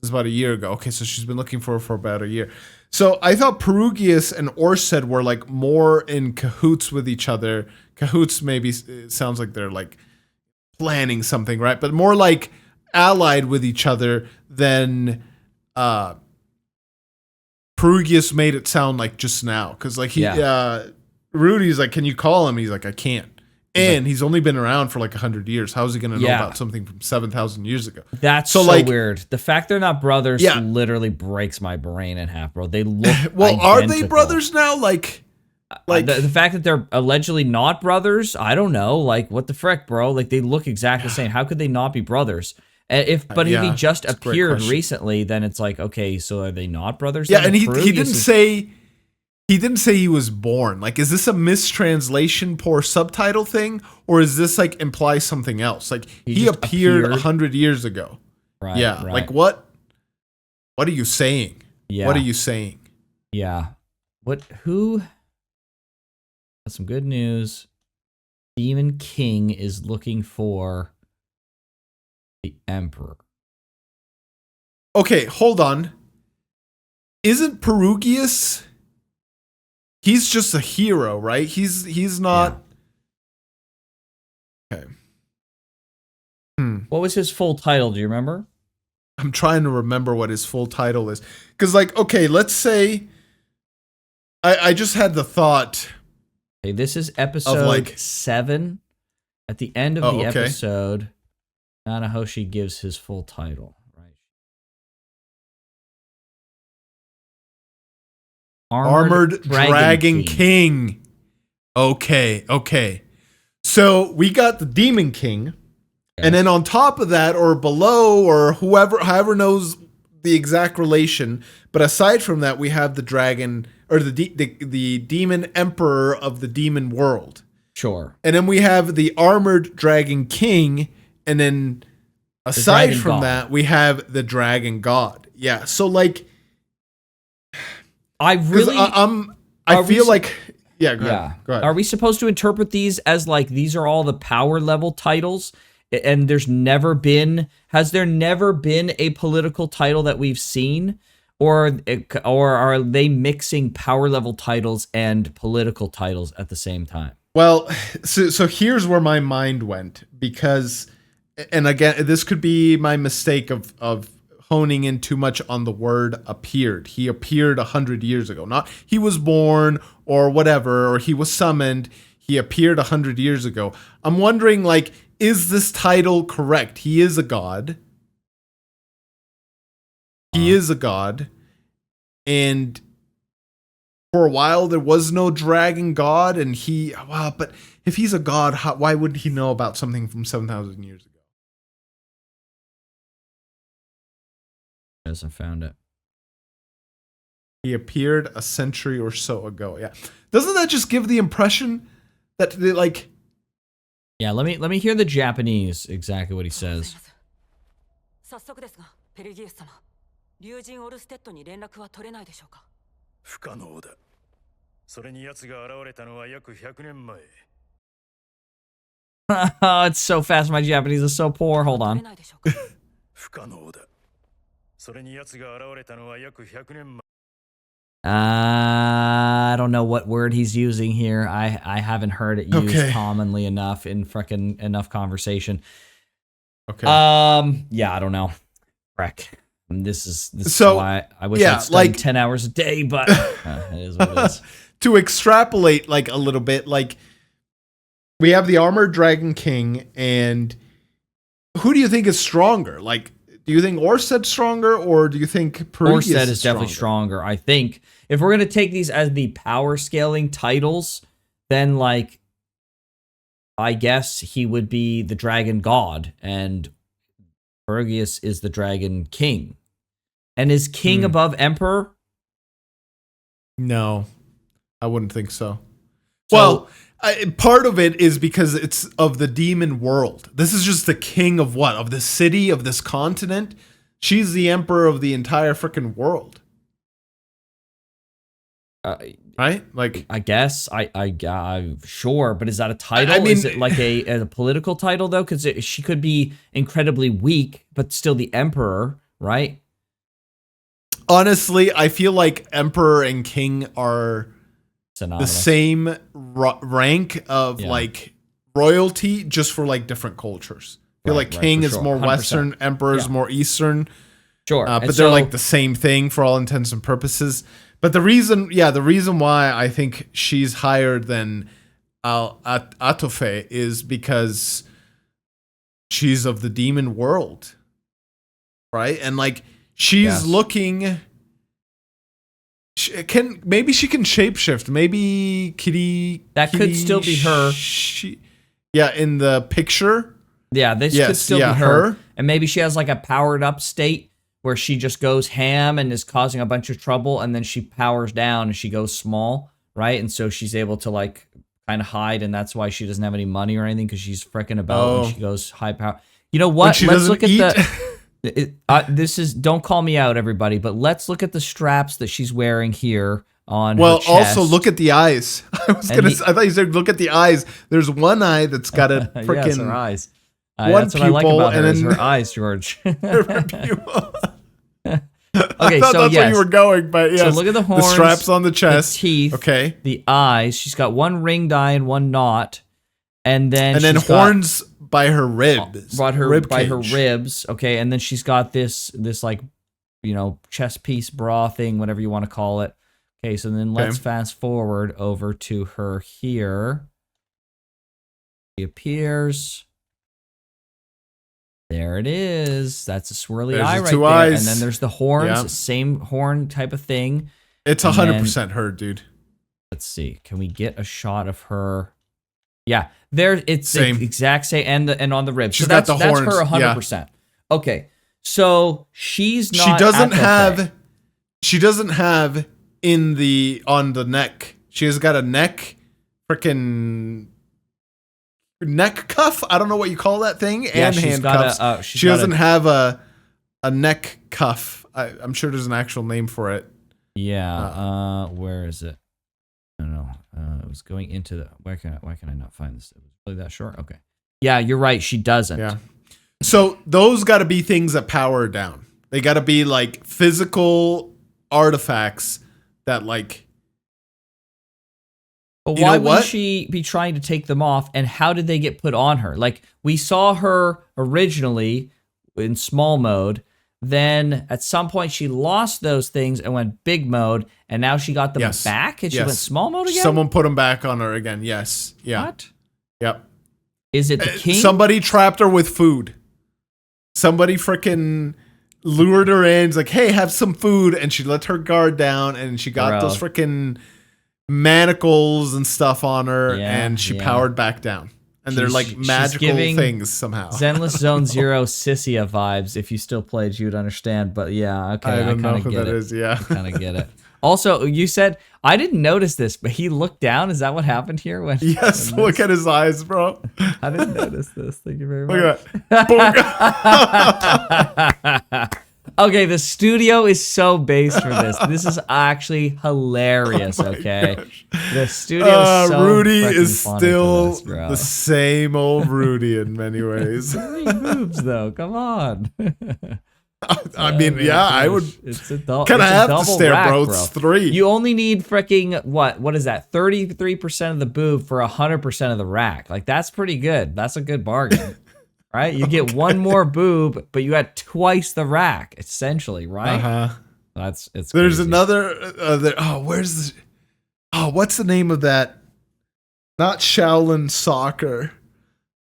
S2: This is about a year ago. Okay, so she's been looking for about a year. So I thought Perugius and Orsted were like more in cahoots with each other. Cahoots maybe it sounds like they're like planning something, right? But more like allied with each other than Perugius made it sound like just now. Because like Rudy's like, can you call him? He's like, I can't. And he's only been around for like 100 years. How is he going to know about something from 7,000 years ago?
S1: That's so
S2: like,
S1: weird. The fact they're not brothers literally breaks my brain in half, bro. They look
S2: well,
S1: identical.
S2: are they brothers now? Like
S1: the fact that they're allegedly not brothers, I don't know. Like, what the frick, bro? Like, they look exactly the same. How could they not be brothers? If he just appeared recently, then it's like, okay, so are they not brothers?
S2: Yeah, and he didn't say. He didn't say he was born. Like, is this a mistranslation, poor subtitle thing, or is this like imply something else? Like, he appeared 100 years ago.
S1: Right.
S2: Yeah.
S1: Right.
S2: Like, what are you saying?
S1: Yeah.
S2: What are you saying?
S1: Yeah. Who? That's some good news. Demon King is looking for the Emperor.
S2: Okay, hold on. Isn't Perugius? He's just a hero, right? He's not. Yeah. Okay.
S1: What was his full title? Do you remember?
S2: I'm trying to remember what his full title is. Because, like, okay, let's say I just had the thought.
S1: Okay, this is episode 7. At the end of the episode, Nanahoshi gives his full title.
S2: Armored Dragon King. Okay. So we got the Demon King. And then on top of that, or below, or however knows the exact relation, but aside from that, we have the dragon, or the demon emperor of the demon world.
S1: Sure.
S2: And then we have the Armored Dragon King, and then aside from that, we have the Dragon God. Yeah. So like,
S1: I feel
S2: like, yeah, go ahead.
S1: Are we supposed to interpret these as like these are all the power level titles? And has there never been a political title that we've seen? Or are they mixing power level titles and political titles at the same time?
S2: Well, so here's where my mind went, because, and again, this could be my mistake of honing in too much on the word appeared. He appeared 100 years ago. Not he was born or whatever, or he was summoned. He appeared 100 years ago. I'm wondering, like, is this title correct? He is a god. He is a god. And for a while, there was no dragon god. And but if he's a god, why would he know about something from 7,000 years ago?
S1: Yes, I found it.
S2: He appeared a century or so ago. Yeah. Doesn't that just give the impression that they like...
S1: Yeah, let me hear the Japanese, exactly what he says. It's so fast. My Japanese is so poor. Hold on. I don't know what word he's using here. I haven't heard it used commonly enough in frickin' enough conversation.
S2: Okay.
S1: Yeah, I don't know. Wreck. This is why I wish I'd studied 10 hours a day, but it is what it is.
S2: To extrapolate like a little bit, like we have the Armored Dragon King, and who do you think is stronger? Like Do you think Orsed's stronger, or do you think Perigus
S1: Orsted is definitely stronger. I think if we're gonna take these as the power scaling titles, then like I guess he would be the dragon god, and Perigus is the dragon king. And is king above emperor?
S2: No, I wouldn't think so. Well, part of it is because it's of the demon world. This is just the king of what? Of the city, of this continent? She's the emperor of the entire freaking world. Right? Like,
S1: I guess I'm sure, but is that a title?
S2: I mean,
S1: is it like a political title though? Because she could be incredibly weak, but still the emperor, right?
S2: Honestly, I feel like emperor and king are
S1: Synonymous.
S2: the same rank of like royalty, just for like different cultures. I feel like king is more
S1: 100%.
S2: Western, emperor is more Eastern.
S1: Sure,
S2: but they're like the same thing for all intents and purposes. But the reason why I think she's higher than Atofe is because she's of the demon world, right? And like she's looking. Maybe she can shapeshift. Maybe Kitty.
S1: That could still be her.
S2: In the picture.
S1: Yeah, this could still be her. And maybe she has like a powered up state where she just goes ham and is causing a bunch of trouble, and then she powers down and she goes small, right? And so she's able to like kind of hide, and that's why she doesn't have any money or anything, because she's freaking about when she goes high power. You know what? Let's look at this is, don't call me out, everybody, but let's look at the straps that she's wearing here on her chest.
S2: Also look at the eyes. I thought you said look at the eyes. There's one eye that's got a freaking
S1: yes, her eyes.
S2: That's
S1: what I like about her is her eyes, George. Okay,
S2: I thought that's where you were going, but yes.
S1: So look at the horns,
S2: the straps on the chest,
S1: the teeth,
S2: okay,
S1: the eyes. She's got one ringed eye and one not, and then
S2: horns by her ribs,
S1: her ribs. Okay, and then she's got this like, you know, chest piece bra thing, whatever you want to call it. Okay, so then let's fast forward over to her here. She appears. There it is. That's a swirly eye right there. Eyes. And then there's the horns, same horn type of thing.
S2: It's 100% her, dude.
S1: Let's see. Can we get a shot of her? Yeah, there. It's same. The exact same, and on the ribs.
S2: She's got the horns.
S1: That's her 100%. Yeah. Okay, so she's not.
S2: She doesn't have in the on the neck. She has got a neck, freaking. Neck cuff? I don't know what you call that thing. And handcuffs. She doesn't have a neck cuff. I'm sure there's an actual name for it.
S1: Yeah. Where is it? I don't know. It was going into the. Why can I not find this? It was really that short. Okay. Yeah, you're right. She doesn't.
S2: Yeah. So those got to be things that power her down. They got to be like physical artifacts that like.
S1: But why would she be trying to take them off, and how did they get put on her? Like, we saw her originally in small mode, then at some point she lost those things and went big mode, and now she got them back, and she went small mode again?
S2: Someone put them back on her again, yes. Yeah.
S1: What?
S2: Yep.
S1: Is it the king?
S2: Somebody trapped her with food. Somebody freaking lured her in, it's like, hey, have some food, and she let her guard down, and she got those freaking manacles and stuff on her, and she powered back down. And they're like magical things somehow.
S1: Zenless Zone Zero Sissia vibes. If you still played, you'd understand. But yeah, okay,
S2: I don't know who that is. Yeah,
S1: I kind of get it. Also, you said I didn't notice this, but he looked down. Is that what happened here?
S2: Yes, look at his eyes, bro.
S1: I didn't notice this. Thank you very much.
S2: Look at
S1: that. Okay, the studio is so based for this. This is actually hilarious, okay? Gosh. The studio is so
S2: Rudy is
S1: still
S2: the same old Rudy in many ways.
S1: 3 moves, though. Come on.
S2: I mean, I would.
S1: It's a
S2: kind of have to stare, rack, bro. It's 3.
S1: You only need freaking, what is that? 33% of the boob for 100% of the rack. Like, that's pretty good. That's a good bargain. Right, you get one more boob, but you got twice the rack, essentially, right? It's.
S2: There's
S1: crazy.
S2: Another. Where's the? What's the name of that? Not Shaolin Soccer.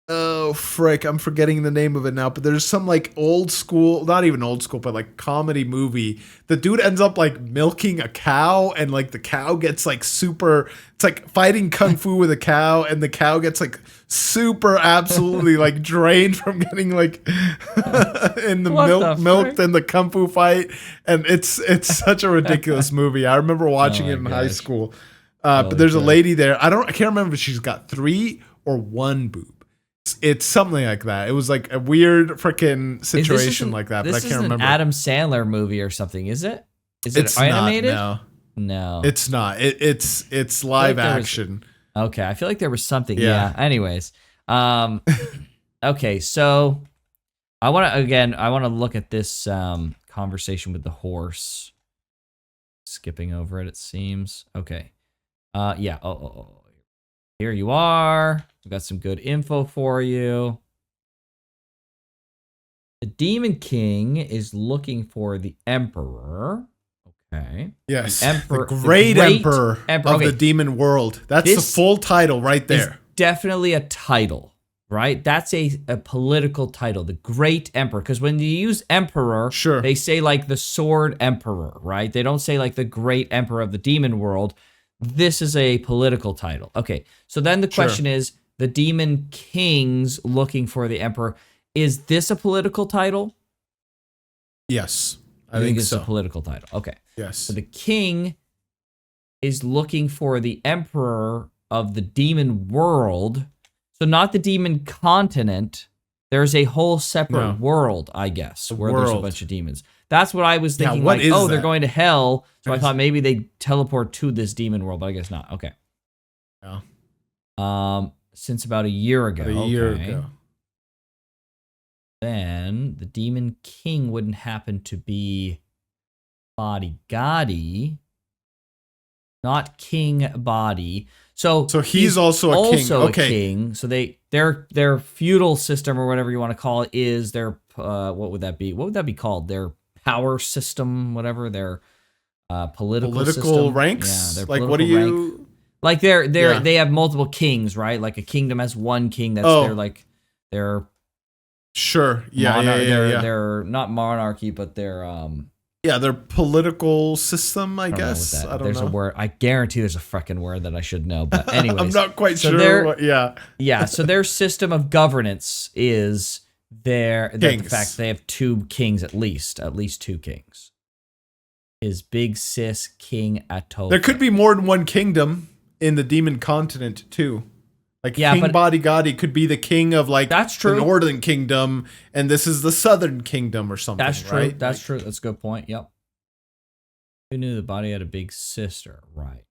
S2: Oh frick, I'm forgetting the name of it now, but there's some like old school, not even old school, but like comedy movie. The dude ends up like milking a cow, and like the cow gets like super, it's like fighting kung fu with a cow, and the cow gets like super absolutely like drained from getting like in the milked in the kung fu fight. And it's such a ridiculous movie. I remember watching it in high school. But there's a lady there. I can't remember if she's got 3 or 1 boob. It's something like that. It was like a weird freaking situation like that, but I can't remember.
S1: This is an Adam Sandler movie or something, is it? Is it animated? No.
S2: It's not. It's live action.
S1: Okay, I feel like there was something. Yeah. Anyways, okay, so I want to look at this conversation with the horse. Skipping over it, it seems. Okay. Yeah. Oh. Here you are. We've got some good info for you. The Demon King is looking for the Emperor. Okay.
S2: Yes. The great Emperor of the demon world. That's the full title right there.
S1: Definitely a title, right? That's a political title. The Great Emperor. Because when you use Emperor, they say like the Sword Emperor, right? They don't say like the Great Emperor of the demon world. This is a political title. Okay, so then the question is, the Demon King's looking for the Emperor. Is this a political title?
S2: Yes,
S1: I think it's a political title. Okay.
S2: Yes.
S1: So the King is looking for the Emperor of the demon world. So not the demon continent. There's a whole separate world, I guess, where there's a bunch of demons. That's what I was thinking. Like, oh, they're going to hell. So I thought maybe they teleport to this demon world, but I guess not. Okay.
S2: Yeah.
S1: Since about a year ago. Then the Demon King wouldn't happen to be Body Gotti, not King Body. So
S2: he's also a king.
S1: A king. So their feudal system or whatever you want to call it is their what would that be? What would that be called? Their power system, whatever. Their political system.
S2: Ranks.
S1: Yeah,
S2: like what do you?
S1: Rank. Like they have multiple kings, right? Like a kingdom has one king that's their
S2: sure. Yeah.
S1: They're not monarchy, but they're
S2: their political system, I guess. I don't know.
S1: There's a word. I guarantee there's a freaking word that I should know. But anyways.
S2: I'm not quite sure.
S1: Yeah, so their system of governance is the fact they have 2 kings at least 2 kings. Is Big Sis King Atofe.
S2: There could be more than one kingdom in the demon continent too. Like King Body Gotti could be the king of like the northern kingdom, and this is the southern kingdom or something.
S1: That's true.
S2: Right?
S1: That's true. That's a good point. Yep. Who knew the body had a big sister? Right.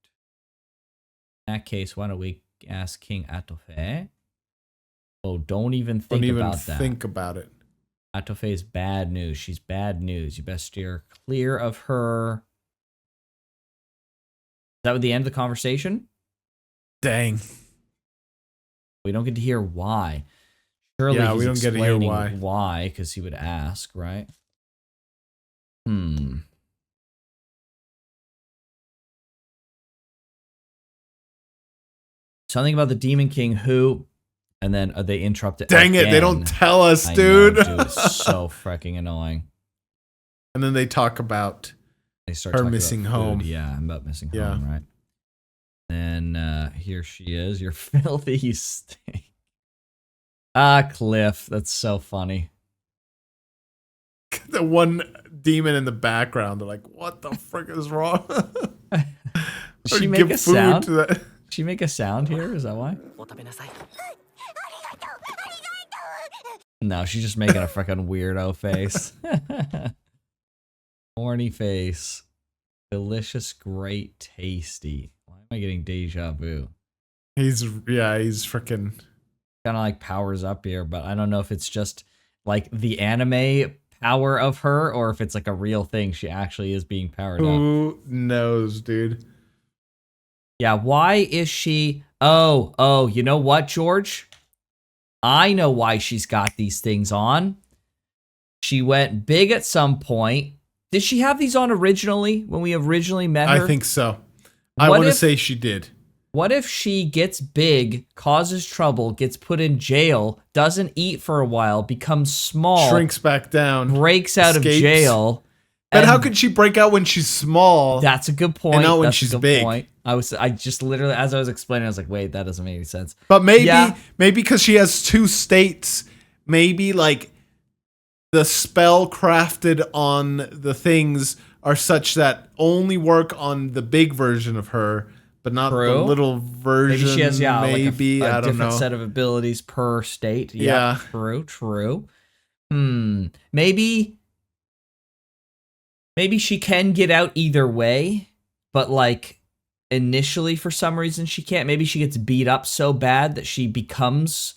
S1: In that case, why don't we ask King Atofe? Oh, don't even think
S2: about it.
S1: Atofe is bad news. She's bad news. You best steer clear of her. Is that the end of the conversation?
S2: Dang.
S1: We don't get to hear why. Surely
S2: we don't get to hear why.
S1: Why? Because he would ask, right? Something about the Demon King who, and then they interrupt it.
S2: Dang it, they don't tell us, dude.
S1: Dude, it's so freaking annoying.
S2: And then they talk about her missing home.
S1: Yeah, about missing home, right? And here she is, your filthy stink. Cliff, that's so funny.
S2: The one demon in the background, they're like, what the frick is wrong?
S1: Does she make a sound? She make a sound here? Is that why? No, she's just making a freaking weirdo face. Horny face. Delicious, great, tasty. Why am I getting deja vu?
S2: He's freaking
S1: kind of like powers up here, but I don't know if it's just like the anime power of her or if it's like a real thing. She actually is being powered up.
S2: Who knows, dude?
S1: Yeah, why is she... Oh, you know what, George? I know why she's got these things on. She went big at some point. Did she have these on originally when we originally met her?
S2: I think so. I want to say she did.
S1: What if she gets big, causes trouble, gets put in jail, doesn't eat for a while, becomes small,
S2: Shrinks back down,
S1: breaks out
S2: escapes.
S1: of jail?
S2: But how could she break out when she's small?
S1: That's a good point.
S2: And not when
S1: That's
S2: she's
S1: a good
S2: big.
S1: point. I just literally, as I was explaining, I was like, wait, that doesn't make any sense.
S2: But maybe because she has 2 states, maybe like the spell crafted on the things are such that only work on the big version of her, but not the little version.
S1: Maybe she has,
S2: maybe
S1: like a
S2: I don't
S1: different
S2: know.
S1: set of abilities per state.
S2: Yeah.
S1: True. Maybe she can get out either way, but like initially for some reason she can't. Maybe she gets beat up so bad that she becomes,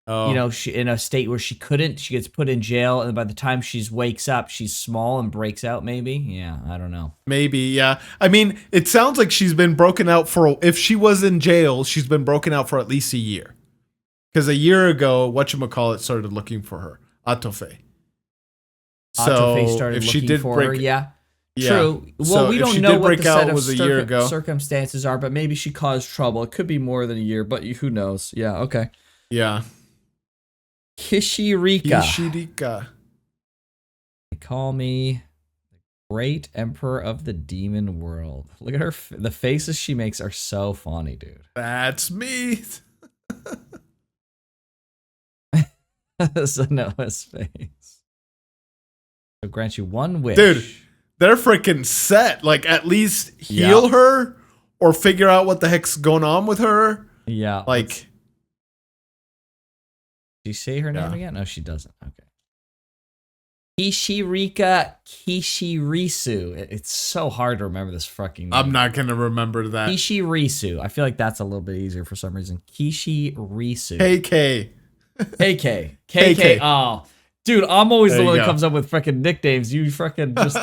S1: she in a state where she couldn't. She gets put in jail, and by the time she wakes up, she's small and breaks out. Maybe, yeah, I don't know.
S2: Maybe, yeah. I mean, it sounds like she's been broken out for. If she was in jail, she's been broken out for at least a year. Because a year ago, whatchamacallit started looking for her, Atofe.
S1: Atofe started looking for her. Yeah. True. Well, we don't know what the set of circumstances are, but maybe she caused trouble. It could be more than a year, but who knows? Yeah. Okay.
S2: Yeah.
S1: Kishirika. They call me the Great Emperor of the Demon World. Look at her. The faces she makes are so funny, dude.
S2: That's me.
S1: Sanoa's face. I'll grant you one wish.
S2: Dude, they're freaking set. Like, at least heal her or figure out what the heck's going on with her.
S1: Yeah.
S2: Like,
S1: do you say her name again? No, she doesn't. Okay. Kishirika Kishirisu. It's so hard to remember this fucking name.
S2: I'm not going to remember that.
S1: Kishirisu. I feel like that's a little bit easier for some reason. Kishirisu.
S2: KK.
S1: KK. Oh, dude, I'm always the one that comes up with freaking nicknames. You freaking just,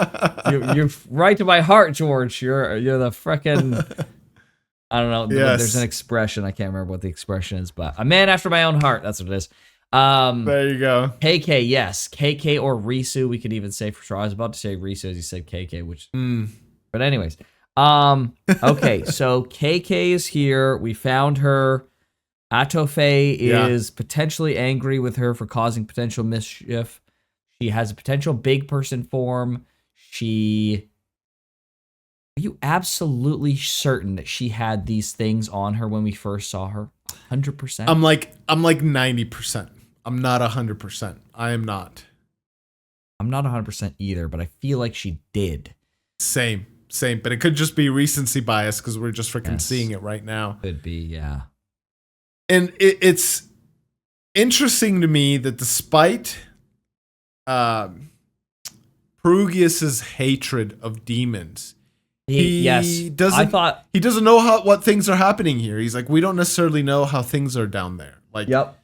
S1: you're right to my heart, George. You're the freaking, I don't know.
S2: Yes.
S1: There's an expression. I can't remember what the expression is, but a man after my own heart. That's what it is.
S2: There you go.
S1: KK, yes. KK or Risu, we could even say for sure. I was about to say Risu as you said KK, which, but anyways. Okay, so KK is here. We found her. Atofe is potentially angry with her for causing potential mischief. She has a potential big person form. Are you absolutely certain that she had these things on her when we first saw her? 100%?
S2: I'm like 90%. I'm not 100%. I am not.
S1: I'm not 100% either, but I feel like she did.
S2: Same. But it could just be recency bias because we're just freaking seeing it right now.
S1: Could be, yeah.
S2: And it's interesting to me that despite Perugius's hatred of demons, he doesn't know what things are happening here. He's like, we don't necessarily know how things are down there. Like,
S1: yep.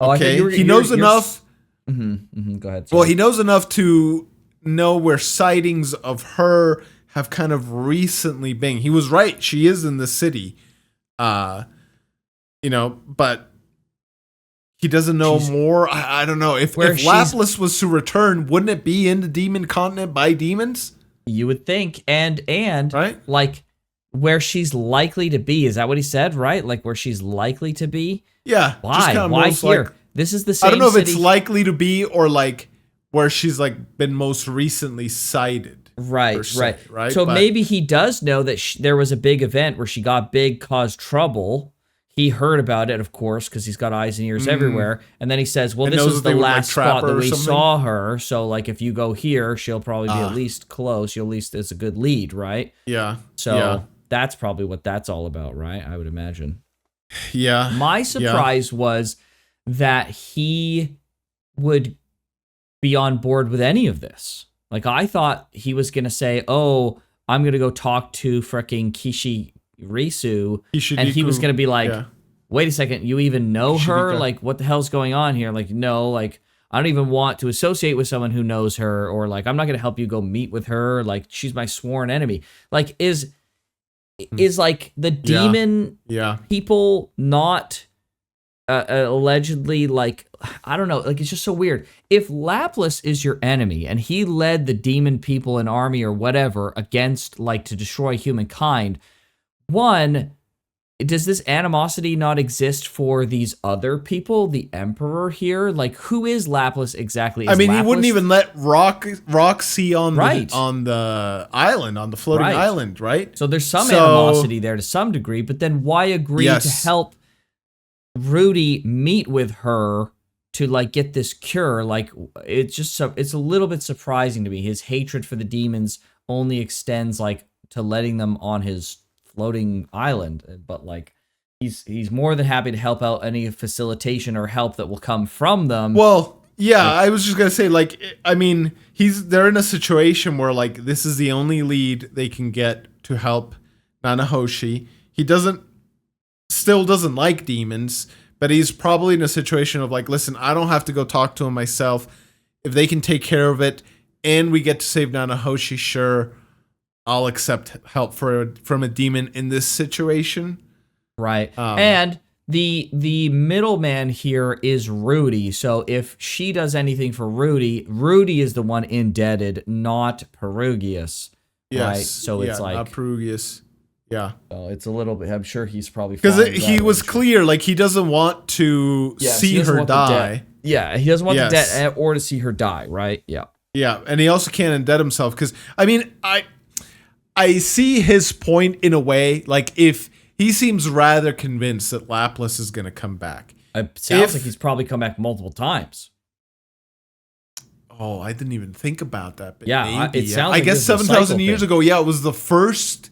S2: Okay, he knows enough.
S1: Go ahead.
S2: Well, he knows enough to know where sightings of her have kind of recently been. He was right. She is in the city. But he doesn't know more. I don't know. If Laplace was to return, wouldn't it be in the demon continent by demons?
S1: You would think. And
S2: right?
S1: Like where she's likely to be. Is that what he said? Right? Like where she's likely to be?
S2: Yeah.
S1: Why? Why here? Like, this is the same
S2: I don't know
S1: city.
S2: If it's likely to be or like where she's like been most recently sighted.
S1: Right. So maybe he does know that there was a big event where she got big, caused trouble. He heard about it, of course, because he's got eyes and ears everywhere. And then he says, well, this is the last spot that we saw her. So, like, if you go here, she'll probably be at least close. At least it's a good lead, right?
S2: Yeah.
S1: So that's probably what that's all about, right? I would imagine.
S2: Yeah.
S1: My surprise was that he would be on board with any of this. Like, I thought he was going to say, oh, I'm going to go talk to freaking Risu, and he was going to be like, wait a second, you even know her? Like, what the hell's going on here? Like, no, like, I don't even want to associate with someone who knows her, or like, I'm not going to help you go meet with her. Like, she's my sworn enemy. Like, is like the demon people not allegedly, like, I don't know, like, it's just so weird. If Laplace is your enemy and he led the demon people an army or whatever against, like, to destroy humankind, one, does this animosity not exist for these other people? The Emperor here? Like, who is Lapis exactly?
S2: I mean,
S1: Lapis?
S2: he wouldn't even let Roxy on
S1: Right.
S2: the island, on the floating
S1: Right.
S2: island, right?
S1: So there's some animosity there to some degree, but then why agree to help Rudy meet with her to like get this cure? Like, it's just it's a little bit surprising to me. His hatred for the demons only extends like to letting them on his floating island, but like he's more than happy to help out any facilitation or help that will come from them.
S2: Well, yeah, I was just gonna say, like, I mean, they're in a situation where like this is the only lead they can get to help Nanahoshi. He still doesn't like demons, but he's probably in a situation of like, listen, I don't have to go talk to him myself. If they can take care of it and we get to save Nanahoshi, sure, I'll accept help from a demon in this situation.
S1: Right. And the middleman here is Rudy. So if she does anything for Rudy, Rudy is the one indebted, not Perugius.
S2: Yes.
S1: Right. So it's like
S2: not Perugius. Yeah.
S1: It's a little bit. I'm sure he's probably
S2: because he was clear, like he doesn't want to see her die.
S1: Yeah, he doesn't want the debt or to see her die. Right. Yeah.
S2: Yeah, and he also can't indebt himself because I mean I see his point in a way. Like if he seems rather convinced that Lapis is going to come back.
S1: It sounds like he's probably come back multiple times.
S2: Oh, I didn't even think about that. But
S1: yeah,
S2: maybe,
S1: it sounds.
S2: I guess 7,000 years ago. Yeah, it was the first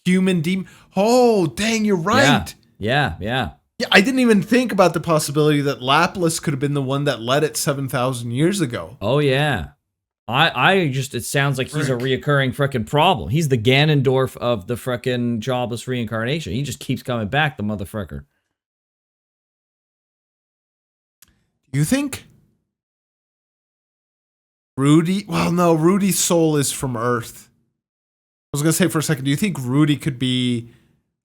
S2: human demon. Oh, dang, you're right.
S1: Yeah.
S2: Yeah, I didn't even think about the possibility that Lapis could have been the one that led it 7,000 years ago.
S1: Oh yeah. It sounds like he's a reoccurring frickin' problem. He's the Ganondorf of the frickin' Jobless Reincarnation. He just keeps coming back, the motherfucker.
S2: You think Rudy? Well, no, Rudy's soul is from Earth. I was going to say for a second, do you think Rudy could be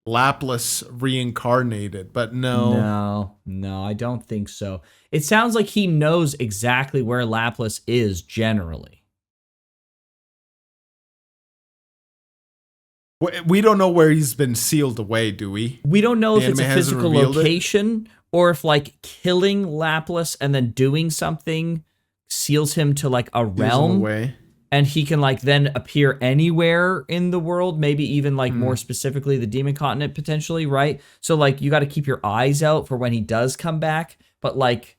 S2: Lapis reincarnated? But no.
S1: No, I don't think so. It sounds like he knows exactly where Lapis is generally.
S2: We don't know where he's been sealed away, do we?
S1: We don't know if it's a physical location or if like killing Lapis and then doing something seals him to like a realm. And he can like then appear anywhere in the world, maybe even like more specifically the demon continent potentially, right? So like you got to keep your eyes out for when he does come back. But like,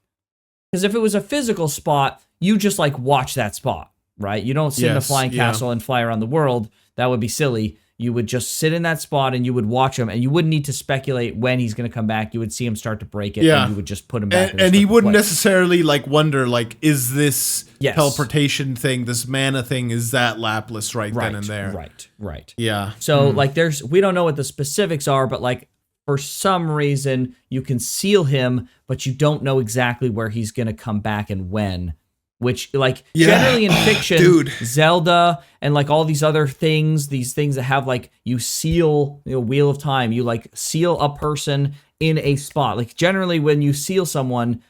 S1: because if it was a physical spot, you just like watch that spot, right? You don't sit in a flying castle and fly around the world. That would be silly. You would just sit in that spot and you would watch him, and you wouldn't need to speculate when he's going to come back. You would see him start to break it, and you would just put him back.
S2: And he wouldn't necessarily like wonder, like, is this teleportation thing, this mana thing, is that Lapis right then and there?
S1: Right.
S2: Yeah.
S1: So like, we don't know what the specifics are, but like for some reason you can seal him, but you don't know exactly where he's going to come back and when. Which, like, generally in fiction, Zelda and, like, all these other things, these things that have, like, you seal, Wheel of Time, you, like, seal a person in a spot. Like, generally when you seal someone,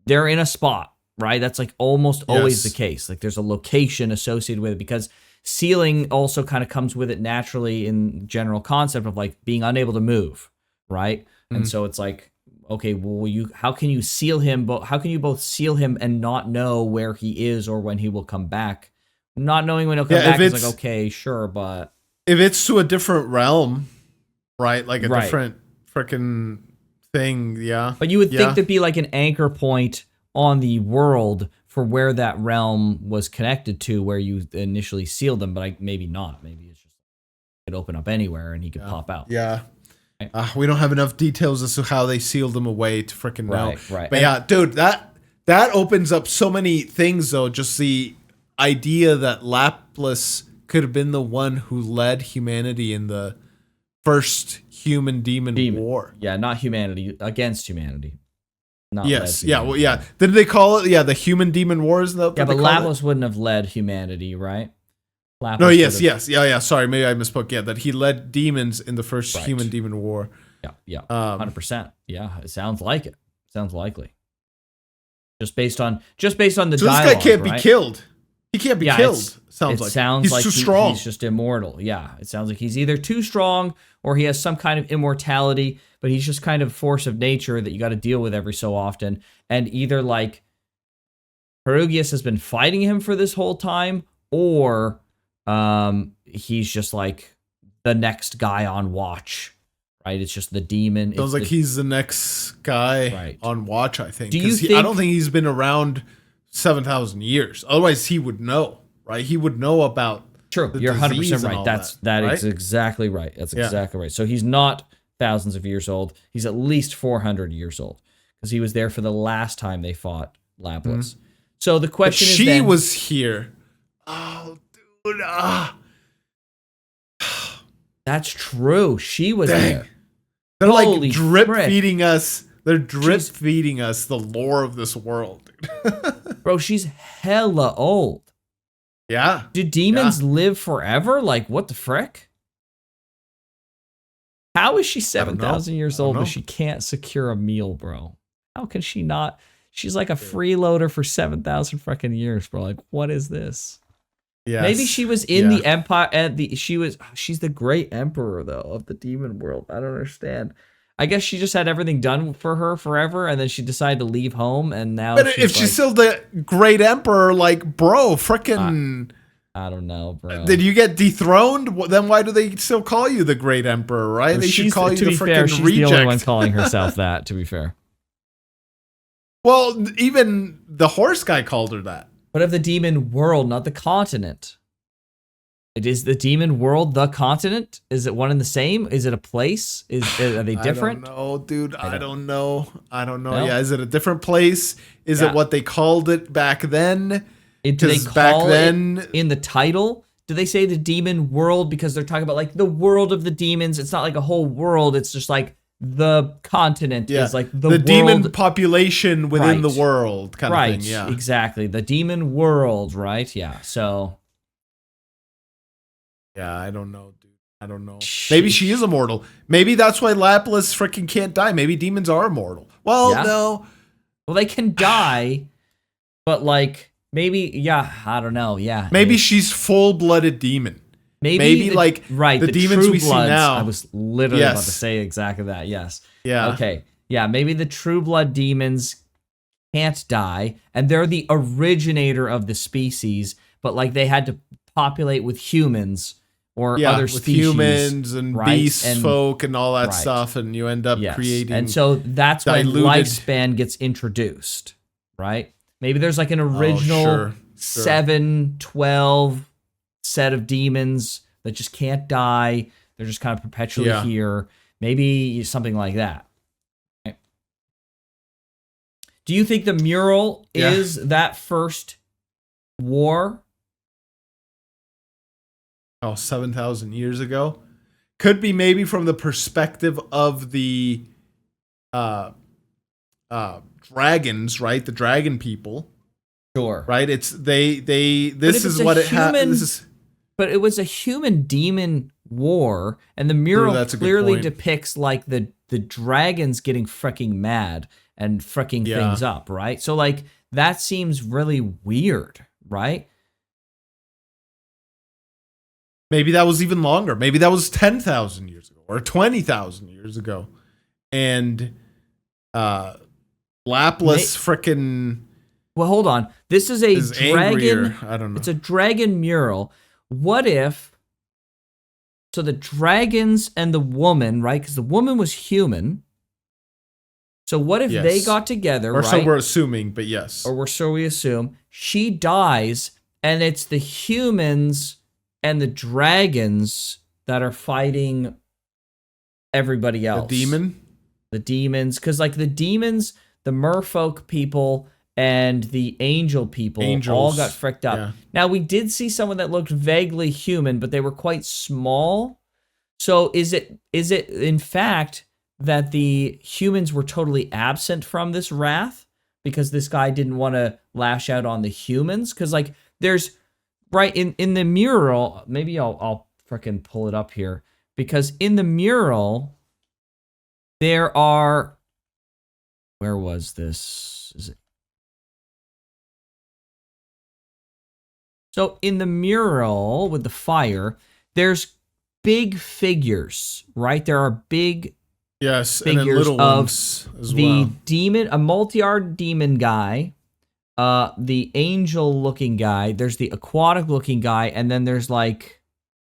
S1: they're in a spot, right? That's, like, almost always the case. Like, there's a location associated with it because sealing also kind of comes with it naturally in general concept of, like, being unable to move, right? And so it's like, okay, well, how can you seal him? But how can you both seal him and not know where he is or when he will come back? Not knowing when he'll come back is like, okay, sure, but
S2: if it's to a different realm, right? Like a different freaking thing,
S1: But you would think there'd be like an anchor point on the world for where that realm was connected to, where you initially sealed them, but maybe not. Maybe it's just it could open up anywhere and he could pop out.
S2: Yeah. We don't have enough details as to how they sealed them away to freaking know.
S1: Right.
S2: But yeah, dude, that opens up so many things, though. Just the idea that Lapis could have been the one who led humanity in the first human-demon war.
S1: Yeah, not humanity, against humanity. Not
S2: Did they call it, the human-demon wars?
S1: But Lapis wouldn't have led humanity, right?
S2: Sorry, maybe I misspoke. Yeah, that he led demons in the first human-demon war.
S1: 100%. Yeah, it sounds like it. Sounds likely. Just based on the dialogue.
S2: This guy can't be killed. He can't be killed. Sounds
S1: it
S2: like
S1: sounds
S2: he's
S1: like
S2: too strong.
S1: he's just immortal. Yeah, it sounds like he's either too strong or he has some kind of immortality, but he's just kind of a force of nature that you got to deal with every so often. And either like Perugius has been fighting him for this whole time, or he's just like the next guy on watch, right? It's just the demon.
S2: Sounds like he's the next guy on watch, I think.
S1: Do you think,
S2: I don't think he's been around 7,000 years. Otherwise, he would know, right? He would know about.
S1: True, you're 100% right. That
S2: right?
S1: is exactly right. That's exactly right. So he's not thousands of years old. He's at least 400 years old because he was there for the last time they fought Laplace. Mm-hmm. So the question is,
S2: she was here. Oh, dude.
S1: That's true. She was there.
S2: They're like drip feeding us. They're drip feeding us the lore of this world, dude.
S1: Bro, she's hella old.
S2: Yeah.
S1: Do demons live forever? Like, what the frick? How is she 7,000 years old but she can't secure a meal, bro? How can she not? She's like a freeloader for 7,000 freaking years, bro. Like, what is this? Yeah. Maybe she was in the empire and she's the great emperor though of the demon world. I don't understand. I guess she just had everything done for her forever, and then she decided to leave home, and now.
S2: But if she's still the great emperor, like, bro, frickin'.
S1: I don't know, bro.
S2: Did you get dethroned? Then why do they still call you the great emperor, right? They should call you the frickin'
S1: she's
S2: reject.
S1: The only one calling herself that, to be fair.
S2: Well, even the horse guy called her that.
S1: But of the demon world, not the continent. It is the demon world, the continent? Is it one and the same? Is it a place? Are they different?
S2: I don't know, dude. I don't know.
S1: No?
S2: Yeah, is it a different place? Is it what they called it back then?
S1: Do they call it in the title? Do they say the demon world because they're talking about like the world of the demons? It's not like a whole world. It's just like the continent is like the world.
S2: Demon population within the world kind of thing. Yeah,
S1: exactly. The demon world, right? Yeah. So.
S2: Yeah, I don't know, dude. I don't know. Maybe she is immortal. Maybe that's why Laplace freaking can't die. Maybe demons are immortal. Well, no.
S1: Well, they can die, but like maybe, I don't know. Yeah.
S2: Maybe she's full-blooded demon.
S1: Maybe
S2: like the demons we see now.
S1: I was literally about to say exactly that. Yes.
S2: Yeah.
S1: Okay. Yeah. Maybe the true blood demons can't die, and they're the originator of the species, but like they had to populate with humans. Or other species,
S2: humans and beast folk and all that stuff, and you end up creating.
S1: And so that's when lifespan gets introduced, right? Maybe there's like an original 7, 12 set of demons that just can't die. They're just kind of perpetually here. Maybe something like that. Right? Do you think the mural is that first war?
S2: 7,000 years ago. Could be maybe from the perspective of the dragons, right? The dragon people.
S1: Sure.
S2: Right? It's this is what it happens.
S1: But it was a human demon war, and the mural clearly depicts like the dragons getting freaking mad and freaking things up, right? So like that seems really weird, right?
S2: Maybe that was even longer. Maybe that was 10,000 years ago or 20,000 years ago. And Laplace frickin'...
S1: Well, hold on. This is a dragon...
S2: I don't know.
S1: It's a dragon mural. What if... So the dragons and the woman, right? Because the woman was human. So what if they got together,
S2: right? Or so we're assuming, but yes.
S1: Or so we assume. She dies, and it's the humans... and the dragons that are fighting everybody else. The demons. Because, like, the demons, the merfolk people, and the angel people all got fricked up. Yeah. Now, we did see someone that looked vaguely human, but they were quite small. So, is it in fact, that the humans were totally absent from this wrath? Because this guy didn't want to lash out on the humans? Because, like, there's... Right, in the mural, maybe I'll frickin' pull it up here. Because in the mural, there are... Where was this? Is it? So in the mural with the fire, there's big figures, right? There are big
S2: Yes, and then
S1: figures
S2: little
S1: of
S2: ones as
S1: the
S2: well.
S1: demon, a multi-armed demon guy, the angel-looking guy, there's the aquatic-looking guy, and then there's like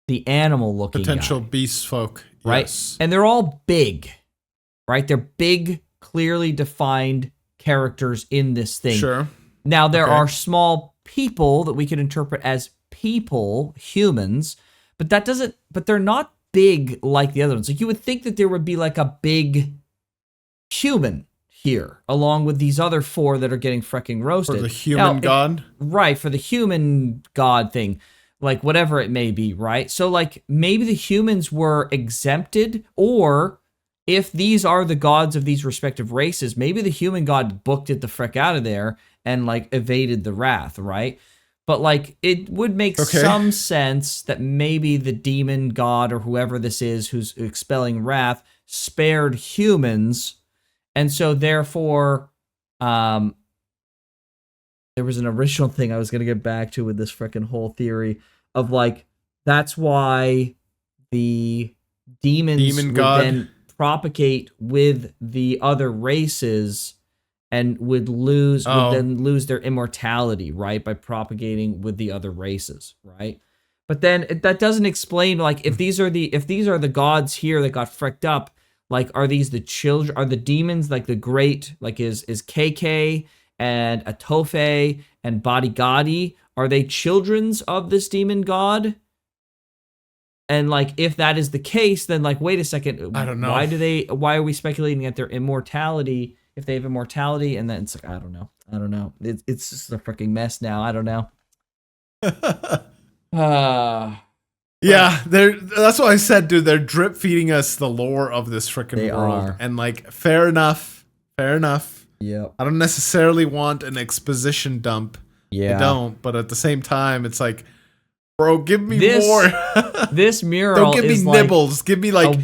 S1: the animal-looking
S2: Potential
S1: guy,
S2: beast folk.
S1: right?
S2: Yes.
S1: And they're all big, right? They're big, clearly defined characters in this thing.
S2: Sure.
S1: Now, there
S2: Okay.
S1: are small people that we could interpret as people, humans, but that doesn't, but they're not big like the other ones. Like you would think that there would be like a big human here, along with these other four that are getting freaking roasted.
S2: For the human god?
S1: Right, for the human god thing. Like whatever it may be, right? So like maybe the humans were exempted, or if these are the gods of these respective races, maybe the human god booked it the frick out of there and like evaded the wrath, right? But like it would make some sense that maybe the demon god or whoever this is who's expelling wrath spared humans, and so therefore there was an original thing I was going to get back to with this freaking whole theory of like that's why the demons would then propagate with the other races and would then lose their immortality, right, by propagating with the other races, right? But then that doesn't explain like if these are the gods here that got fricked up, like are these the children, are the demons like the great, like is KK and Atofe and Bodigadi, are they children's of this demon god? And like if that is the case, then like wait a second,
S2: I don't know.
S1: Why are we speculating at their immortality if they have immortality? And then it's like I don't know. It's just a freaking mess now. I don't know.
S2: Yeah, that's what I said, dude. They're drip feeding us the lore of this freaking world. And like fair enough.
S1: Yeah.
S2: I don't necessarily want an exposition dump.
S1: Yeah.
S2: I don't, but at the same time it's like, bro, give me more.
S1: This mural
S2: don't give me nibbles. Give me like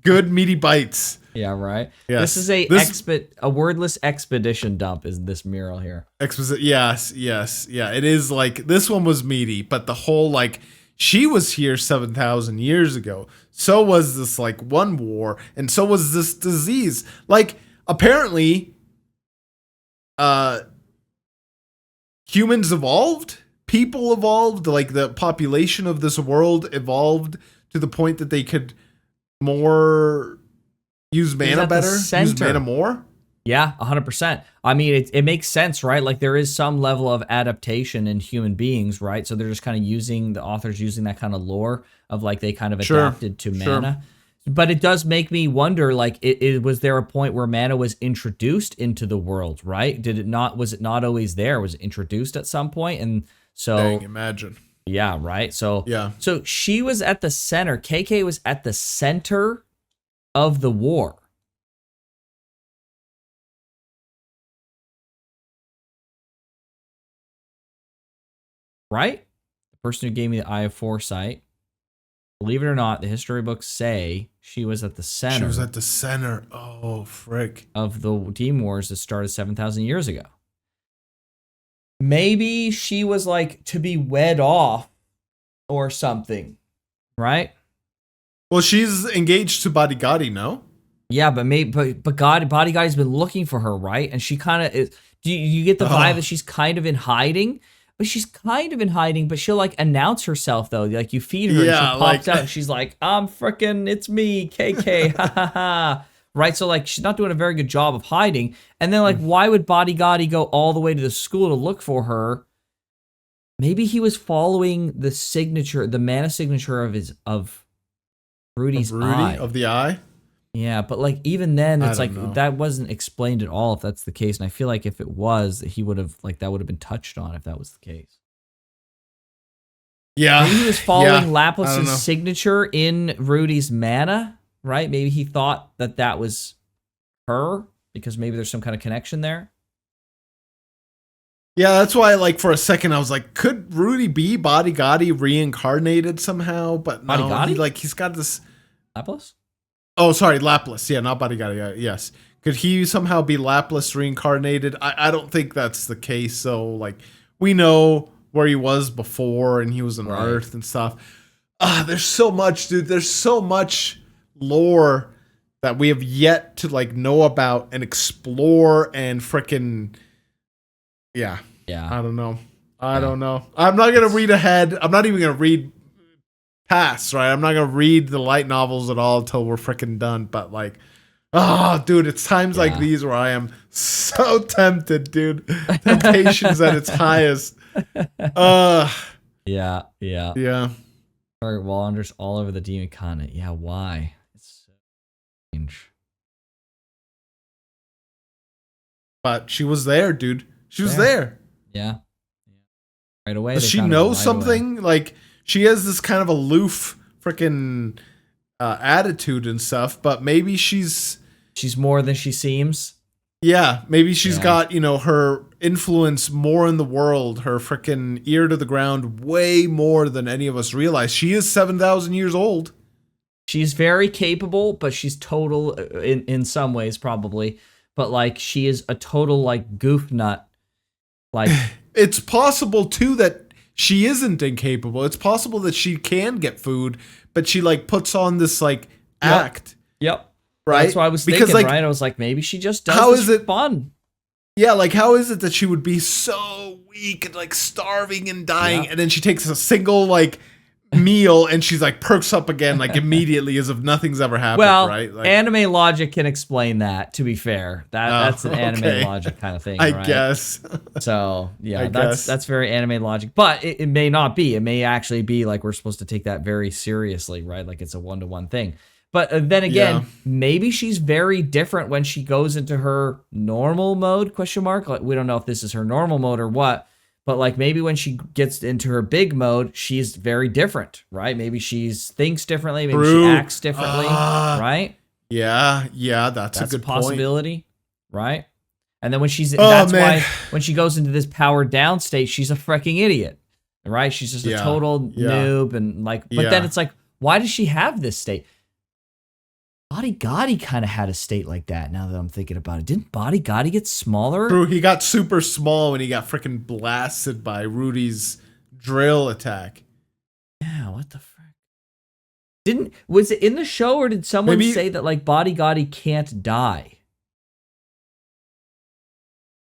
S2: good meaty bites.
S1: Yeah, right.
S2: Yes.
S1: This is a wordless expedition dump. Is this mural here?
S2: Yes. Yeah, it is like this one was meaty, but the whole like she was here 7,000 years ago. So was this like one war, and so was this disease. Like apparently, humans evolved. People evolved, like the population of this world evolved to the point that they could use mana better, use mana more.
S1: Yeah, 100%. I mean, it makes sense, right? Like there is some level of adaptation in human beings, right? So they're just kind of the authors using that kind of lore of like they kind of adapted to mana. But it does make me wonder, like, was there a point where mana was introduced into the world, right? Was it not always there? Was it introduced at some point? And so,
S2: dang, imagine.
S1: Yeah, right. So,
S2: yeah.
S1: So she was at the center. KK was at the center of the war. Right? The person who gave me the Eye of Foresight. Believe it or not, the history books say she was at the center.
S2: She was at the center. Oh, frick.
S1: Of the Demon Wars that started 7,000 years ago. Maybe she was like to be wed off or something, right?
S2: Well, she's engaged to Bodigadi, no?
S1: Yeah, but Bodigadi's been looking for her, right? And she kind of is. Do you get the vibe that she's kind of in hiding? But she's kind of in hiding, but she'll like announce herself though. Like you feed her and she pops out and she's like, I'm freaking, it's me, KK, ha ha ha. Right? So like she's not doing a very good job of hiding. And then like why would Bodigadi go all the way to the school to look for her? Maybe he was following the signature, the mana signature of Rudy's eye.
S2: Of the eye?
S1: Yeah, but like even then, it's like that wasn't explained at all if that's the case. And I feel like if it was, he would have like that would have been touched on if that was the case.
S2: Yeah,
S1: maybe he was following Laplas's signature in Rudy's mana, right? Maybe he thought that was her because maybe there's some kind of connection there.
S2: Yeah, that's why like for a second I was like, could Rudy be Bodigadi reincarnated somehow? But no, he's got this
S1: Laplas.
S2: Oh, sorry, Laplas. Yeah, not Bodigadi. Yes. Could he somehow be Laplas reincarnated? I don't think that's the case. So, like, we know where he was before, and he was on
S1: Right.
S2: Earth and stuff. There's so much, dude. There's so much lore that we have yet to like know about and explore and frickin' yeah. I don't know. I don't know. I'm not gonna read ahead. I'm not even gonna read past, right? I'm not gonna read the light novels at all until we're frickin' done. But like, dude, it's times like these where I am so tempted, dude. Temptation's at its highest.
S1: Yeah.
S2: Yeah.
S1: Target wanders all over the demon continent. Yeah, why? It's so strange.
S2: But she was there, dude. She was there.
S1: Yeah. Right away.
S2: Does she know something? Like, she has this kind of aloof freaking attitude and stuff, but maybe she's
S1: more than she seems.
S2: Yeah, maybe she's got, you know, her influence more in the world, her freaking ear to the ground way more than any of us realize. She is 7,000 years old.
S1: She's very capable, but she's total in some ways probably. But like she is a total like goof nut. Like
S2: it's possible too that she isn't incapable. It's possible that she can get food, but she like puts on this like act.
S1: Yep.
S2: Right?
S1: That's what I was thinking, like, right? I was like, maybe she just does this for fun.
S2: Yeah, like how is it that she would be so weak and like starving and dying, and then she takes a single like meal and she's like perks up again like immediately as if nothing's ever happened, right? Like,
S1: anime logic can explain that, to be fair. That's an anime logic kind of thing,
S2: I guess.
S1: So, yeah, that's very anime logic. But it may not be. It may actually be like we're supposed to take that very seriously, right? Like it's a one-to-one thing. But then again, maybe she's very different when she goes into her normal mode, ? Like, we don't know if this is her normal mode or what, but like maybe when she gets into her big mode, she's very different, right? Maybe she thinks differently, maybe she acts differently, right?
S2: Yeah, that's a good
S1: possibility, right? And then when that's why when she goes into this powered down state, she's a freaking idiot, right? She's just a total noob and like, but then it's like, why does she have this state? Body Gotti kind of had a state like that now that I'm thinking about it. Didn't Body Gotti get smaller?
S2: True, he got super small when he got freaking blasted by Rudy's drill attack.
S1: Yeah, what the frick? Was it in the show or did someone say that like Body Gotti can't die?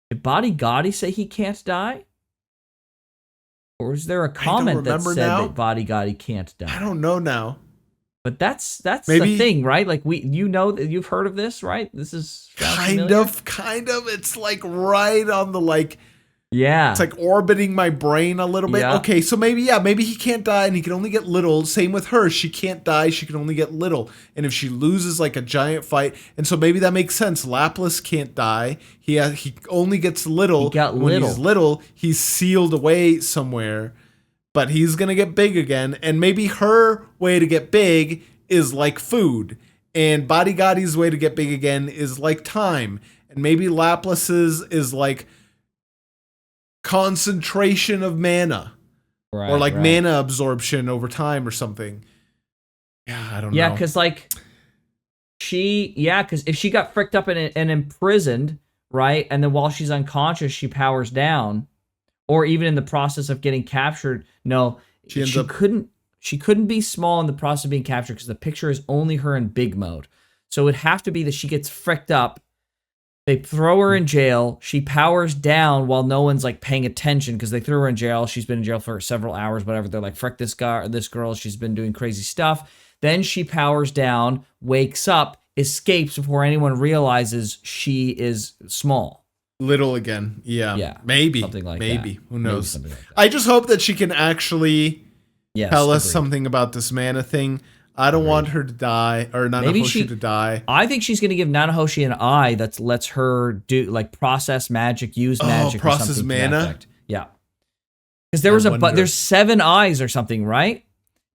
S1: Did Body Gotti say he can't die? Or is there a comment that said that Body Gotti can't die?
S2: I don't know now.
S1: But that's the thing, right? Like that you've heard of this, right? This is
S2: kind of. It's like right on the like.
S1: Yeah.
S2: It's like orbiting my brain a little bit. Yeah. Okay, so maybe he can't die and he can only get little. Same with her. She can't die. She can only get little. And if she loses like a giant fight, and so maybe that makes sense. Laplace can't die. He only gets little. When he's little, he's sealed away somewhere. But he's going to get big again. And maybe her way to get big is like food. And Body Gotti's way to get big again is like time. And maybe Laplace's is like concentration of mana. Right, or like mana absorption over time or something. Yeah, I don't know.
S1: Yeah, because like because if she got fricked up and imprisoned, right? And then while she's unconscious, she powers down. Or even in the process of getting captured, no, she couldn't be small in the process of being captured because the picture is only her in big mode. So it would have to be that she gets fricked up. They throw her in jail. She powers down while no one's like paying attention because they threw her in jail. She's been in jail for several hours, whatever. They're like, frick this guy or this girl. She's been doing crazy stuff. Then she powers down, wakes up, escapes before anyone realizes she is small.
S2: Little again. Yeah. Maybe.
S1: Something like
S2: maybe.
S1: That.
S2: Who knows?
S1: Maybe like
S2: I just hope that she can actually tell us something about this mana thing. I don't want her to die, or Nanahoshi to die.
S1: I think she's going to give Nanahoshi an eye that lets her do like process magic, use magic,
S2: process
S1: or something
S2: mana.
S1: Yeah. Because there's 7 eyes or something, right?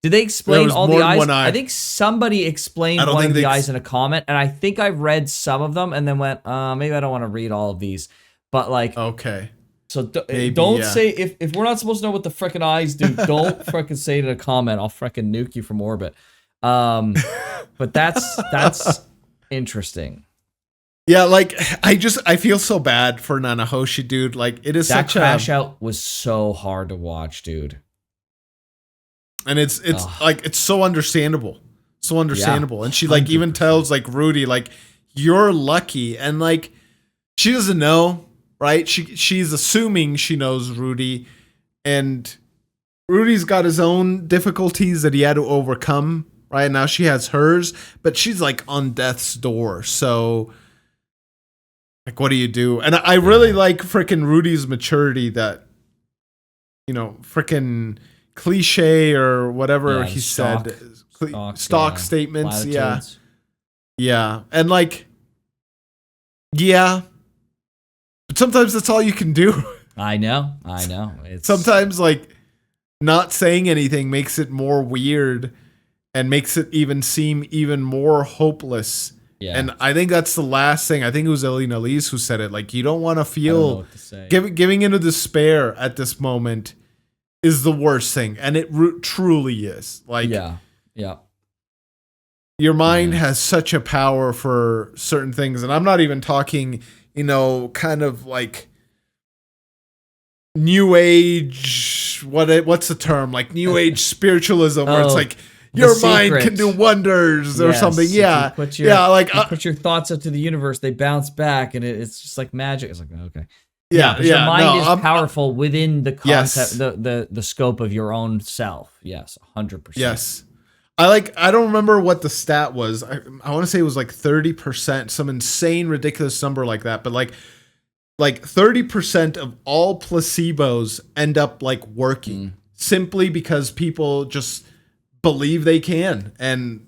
S1: Did they explain all the eyes? I think somebody explained one of the eyes in a comment, and I think I read some of them and then went, maybe I don't want to read all of these. But like,
S2: okay.
S1: So don't say, if we're not supposed to know what the frickin' eyes do, don't frickin' say it in a comment. I'll frickin' nuke you from orbit. But that's interesting.
S2: Yeah, like I feel so bad for Nanahoshi, dude. Like it is
S1: That
S2: such
S1: crash
S2: a,
S1: out was so hard to watch, dude.
S2: and it's
S1: Ugh.
S2: like it's so understandable. So
S1: Yeah,
S2: understandable. And she like even
S1: 100%.
S2: tells like Rudy like you're lucky, and like she doesn't know, right? She's assuming she knows Rudy, and Rudy's got his own difficulties that he had to overcome. Right now, she has hers, but she's like on death's door. So, like, what do you do? And I really like freaking Rudy's maturity. That freaking cliche or whatever
S1: Yeah, the
S2: he said, stock
S1: yeah,
S2: statements. Yeah,
S1: platitudes.
S2: yeah, and like, yeah, but sometimes that's all you can do.
S1: I know. It's
S2: Sometimes, like, not saying anything makes it more weird and makes it even seem even more hopeless.
S1: yeah.
S2: And I think that's the last thing. I think it was Elena Lees who said it. Like, you don't want to
S1: I don't know
S2: feel
S1: what to say.
S2: giving into despair at this moment is the worst thing, and it truly is. Like,
S1: Yeah.
S2: your mind has such a power for certain things, and I'm not even talking, kind of like new age. What's the term? Like new age spiritualism, where it's like your mind can do wonders or something. Yeah, like
S1: you put your thoughts up to the universe, they bounce back, and it's just like magic. It's like, okay.
S2: Yeah,
S1: your mind is
S2: I'm
S1: powerful within the concept, the scope of your own self. Yes, 100%.
S2: Yes. I don't remember what the stat was. I want to say it was like 30%, some insane ridiculous number like that, but like 30% of all placebos end up like working simply because people just believe they can. And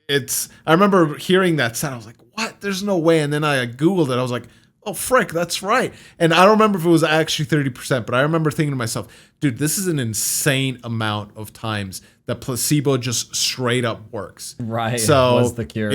S2: I remember hearing that stat. I was like, what? There's no way. And then I Googled it. I was like, oh, frick, that's right. And I don't remember if it was actually 30%, but I remember thinking to myself, dude, this is an insane amount of times that placebo just straight up works.
S1: Right.
S2: So,
S1: was the cure.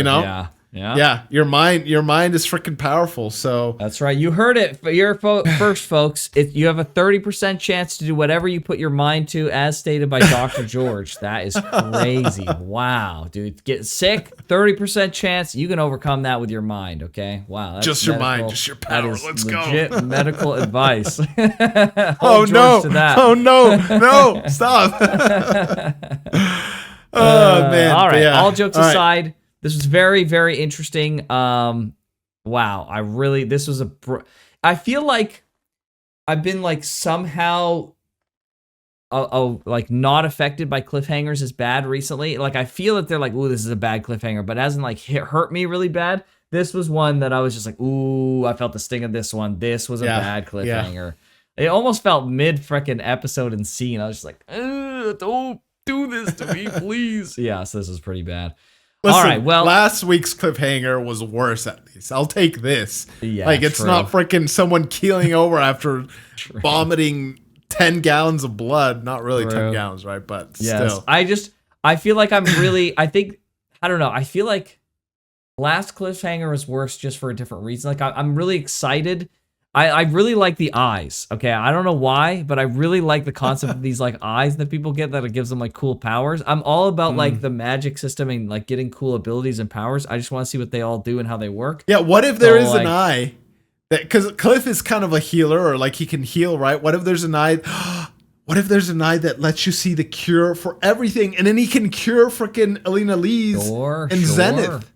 S1: Yeah.
S2: Your mind is freaking powerful. So
S1: that's right. You heard it first, folks. You have a 30% chance to do whatever you put your mind to, as stated by Dr. George. That is crazy. Wow, dude. Get sick, 30% chance. You can overcome that with your mind, okay? Wow. That's
S2: just your mind, just your power. Let's
S1: legit
S2: go.
S1: medical advice.
S2: Oh, no. Oh, no. No. Stop. Oh, man.
S1: All right.
S2: Yeah.
S1: All jokes aside, this was very, very interesting. Wow. I feel like I've been like somehow like not affected by cliffhangers as bad recently. Like I feel that they're like, ooh, this is a bad cliffhanger, but it hasn't like hurt me really bad. This was one that I was just like, ooh, I felt the sting of this one. This was a bad cliffhanger. Yeah. It almost felt mid freaking episode and scene. I was just like, don't do this to me, please. Yeah, so this was pretty bad.
S2: Listen,
S1: all right, well,
S2: last week's cliffhanger was worse at least. I'll take this.
S1: Yeah,
S2: like, it's not freaking someone keeling over after vomiting 10 gallons of blood. Not really 10 gallons, right? But still.
S1: I feel like I don't know. I feel like last cliffhanger was worse just for a different reason. Like, I'm really excited. I really like the eyes. Okay, I don't know why, but I really like the concept of these like eyes that people get, that it gives them like cool powers. I'm all about like the magic system and like getting cool abilities and powers. I just want to see what they all do and how they work.
S2: Yeah, what if there is an eye? Because Cliff is kind of a healer, or like he can heal, right? What if there's an eye? What if there's an eye that lets you see the cure for everything, and then he can cure freaking Elena Lee's and Zenith?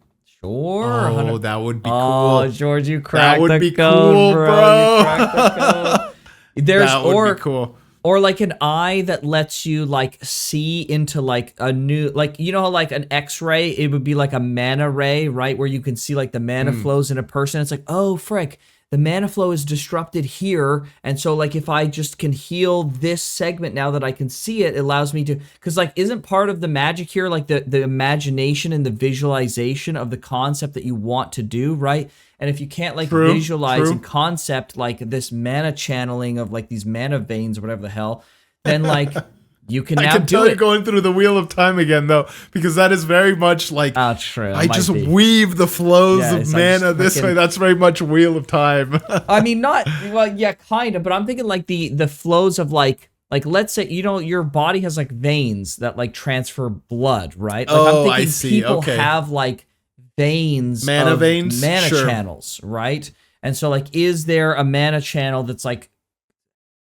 S2: Oh, that would be cool.
S1: Oh, George, you cracked
S2: the code. That would be cool, bro.
S1: You cracked the code.
S2: That would be cool.
S1: Or like an eye that lets you like see into like a new, like, you know how like an X-ray, it would be like a mana ray, right? Where you can see like the mana flows in a person. It's like, oh, frick, the mana flow is disrupted here. And so like if I just can heal this segment now that I can see it, it allows me to, because like isn't part of the magic here like the imagination and the visualization of the concept that you want to do, right? And if you can't like visualize and concept like this mana channeling of like these mana veins or whatever the hell, then like you can now do it.
S2: You're going through the wheel of time again though, because that is very much like
S1: true.
S2: I just weave the flows of mana this way. That's very much wheel of time.
S1: I mean, kind of, but I'm thinking like the flows of like let's say, you know, your body has like veins that like transfer blood, right? Like I'm thinking people have like veins,
S2: Mana
S1: of
S2: veins?
S1: mana
S2: Sure.
S1: channels, right? And so like, is there a mana channel that's like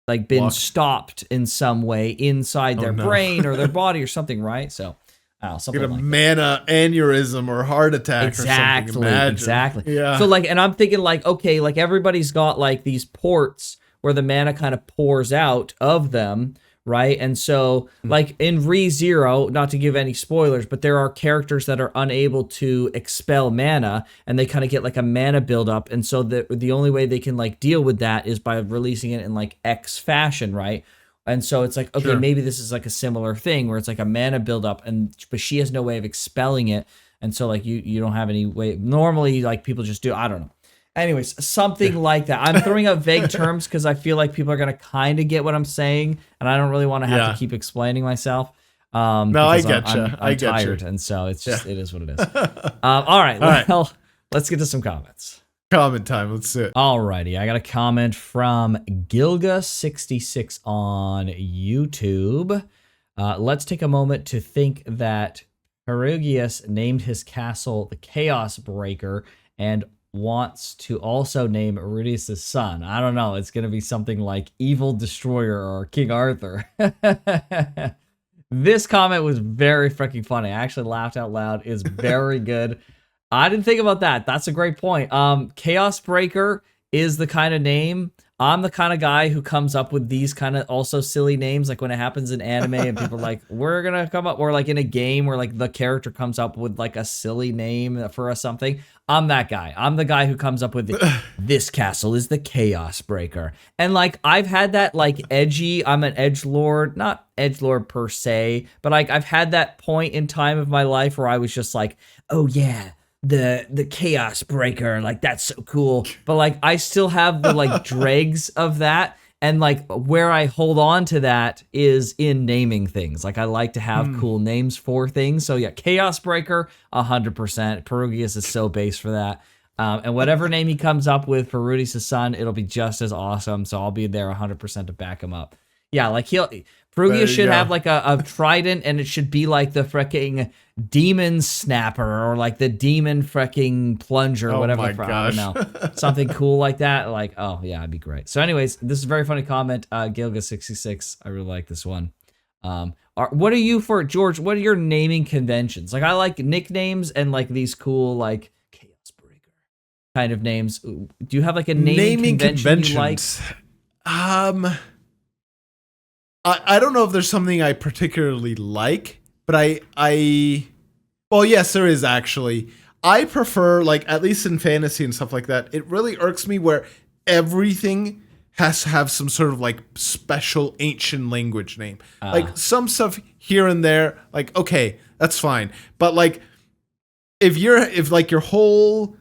S1: been
S2: Blocked.
S1: stopped in some way inside their
S2: no.
S1: brain or their body or something, right? So I don't know, something
S2: Get a
S1: like that.
S2: mana aneurysm or heart attack or something. Imagine.
S1: Exactly.
S2: Yeah.
S1: So like, and I'm thinking like, okay, like everybody's got like these ports where the mana kind of pours out of them, right? And so like in ReZero, not to give any spoilers, but there are characters that are unable to expel mana, and they kind of get like a mana buildup, and so the only way they can like deal with that is by releasing it in like X fashion, right? And so it's like, okay,
S2: Sure.
S1: maybe this is like a similar thing where it's like a mana buildup, but she has no way of expelling it, and so like you don't have any way. Normally, like people just do. I don't know. Anyways, something like that. I'm throwing out vague terms because I feel like people are gonna kind of get what I'm saying, and I don't really want to have to keep explaining myself.
S2: No, I
S1: because
S2: getcha.
S1: I'm
S2: getcha.
S1: tired, and so it's just it is what it is. All right, well, let's get to some comments.
S2: Comment time. Let's see it.
S1: Alrighty, I got a comment from Gilga66 on YouTube. Let's take a moment to think that Perugius named his castle the Chaos Breaker and wants to also name Rudius' son. I don't know. It's going to be something like Evil Destroyer or King Arthur. This comment was very freaking funny. I actually laughed out loud. It's very good. I didn't think about that. That's a great point. Chaos Breaker is the kind of name. I'm the kind of guy who comes up with these kind of also silly names, like when it happens in anime and people are like, we're going to come up, or like in a game where like the character comes up with like a silly name for something. I'm that guy. I'm the guy who comes up with this castle is the Chaos Breaker. And like, I've had that like edgy, I'm an edgelord, not edgelord per se, but like I've had that point in time of my life where I was just like, oh yeah, the Chaos Breaker, like that's so cool. But like I still have the like dregs of that, and like where I hold on to that is in naming things. Like I like to have cool names for things. So yeah, Chaos Breaker 100%. Perugius is so base for that. And whatever name he comes up with for Rudius' son, it'll be just as awesome. So I'll be there 100% to back him up. Yeah, like Perugius should have like a trident, and it should be like the freaking demon snapper or like the demon freaking plunger, whatever.
S2: My gosh.
S1: I don't know. Something cool like that. Like, oh yeah, it'd be great. So anyways, this is a very funny comment. Gilga66, I really like this one. What are you for, George? What are your naming conventions? Like I like nicknames and like these cool like Chaos Breaker kind of names. Do you have like a naming convention you like?
S2: I don't know if there's something I particularly like, but well, yes, there is actually. I prefer, like, at least in fantasy and stuff like that, it really irks me where everything has to have some sort of like special ancient language name. Like some stuff here and there, like, okay, that's fine. But like, if like your whole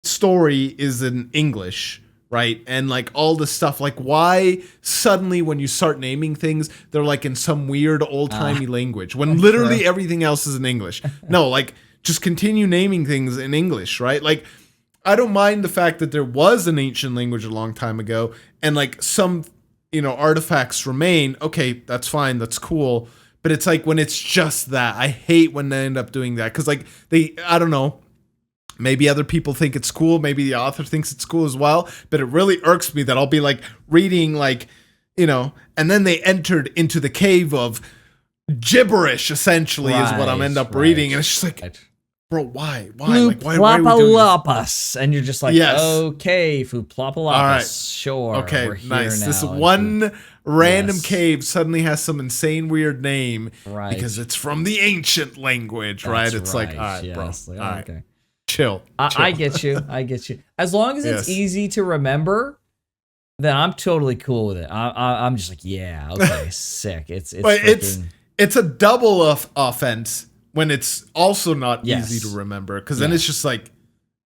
S2: story is in English, right? And like all this stuff, like why suddenly when you start naming things, they're like in some weird old-timey language when literally everything else is in English. No, like just continue naming things in English, right? Like I don't mind the fact that there was an ancient language a long time ago and like some, artifacts remain. Okay, that's fine. That's cool. But it's like when it's just that, I hate when they end up doing that. Cause like I don't know, maybe other people think it's cool. Maybe the author thinks it's cool as well. But it really irks me that I'll be like reading like, and then they entered into the cave of gibberish, essentially, is what I'm end up reading. And it's just like, bro, why? Like, why are we doing this?
S1: And you're just like, okay, Fluplopalopus,
S2: right.
S1: Sure.
S2: Okay,
S1: we're here
S2: nice.
S1: now.
S2: This one random cave suddenly has some insane weird name because it's from the ancient language, right? It's like, all right, bro.
S1: Like,
S2: all right.
S1: Okay.
S2: Chill.
S1: I get you. As long as it's easy to remember, then I'm totally cool with it. I'm just like, yeah, okay, sick.
S2: It's a double offense when it's also not easy to remember, because then it's just like,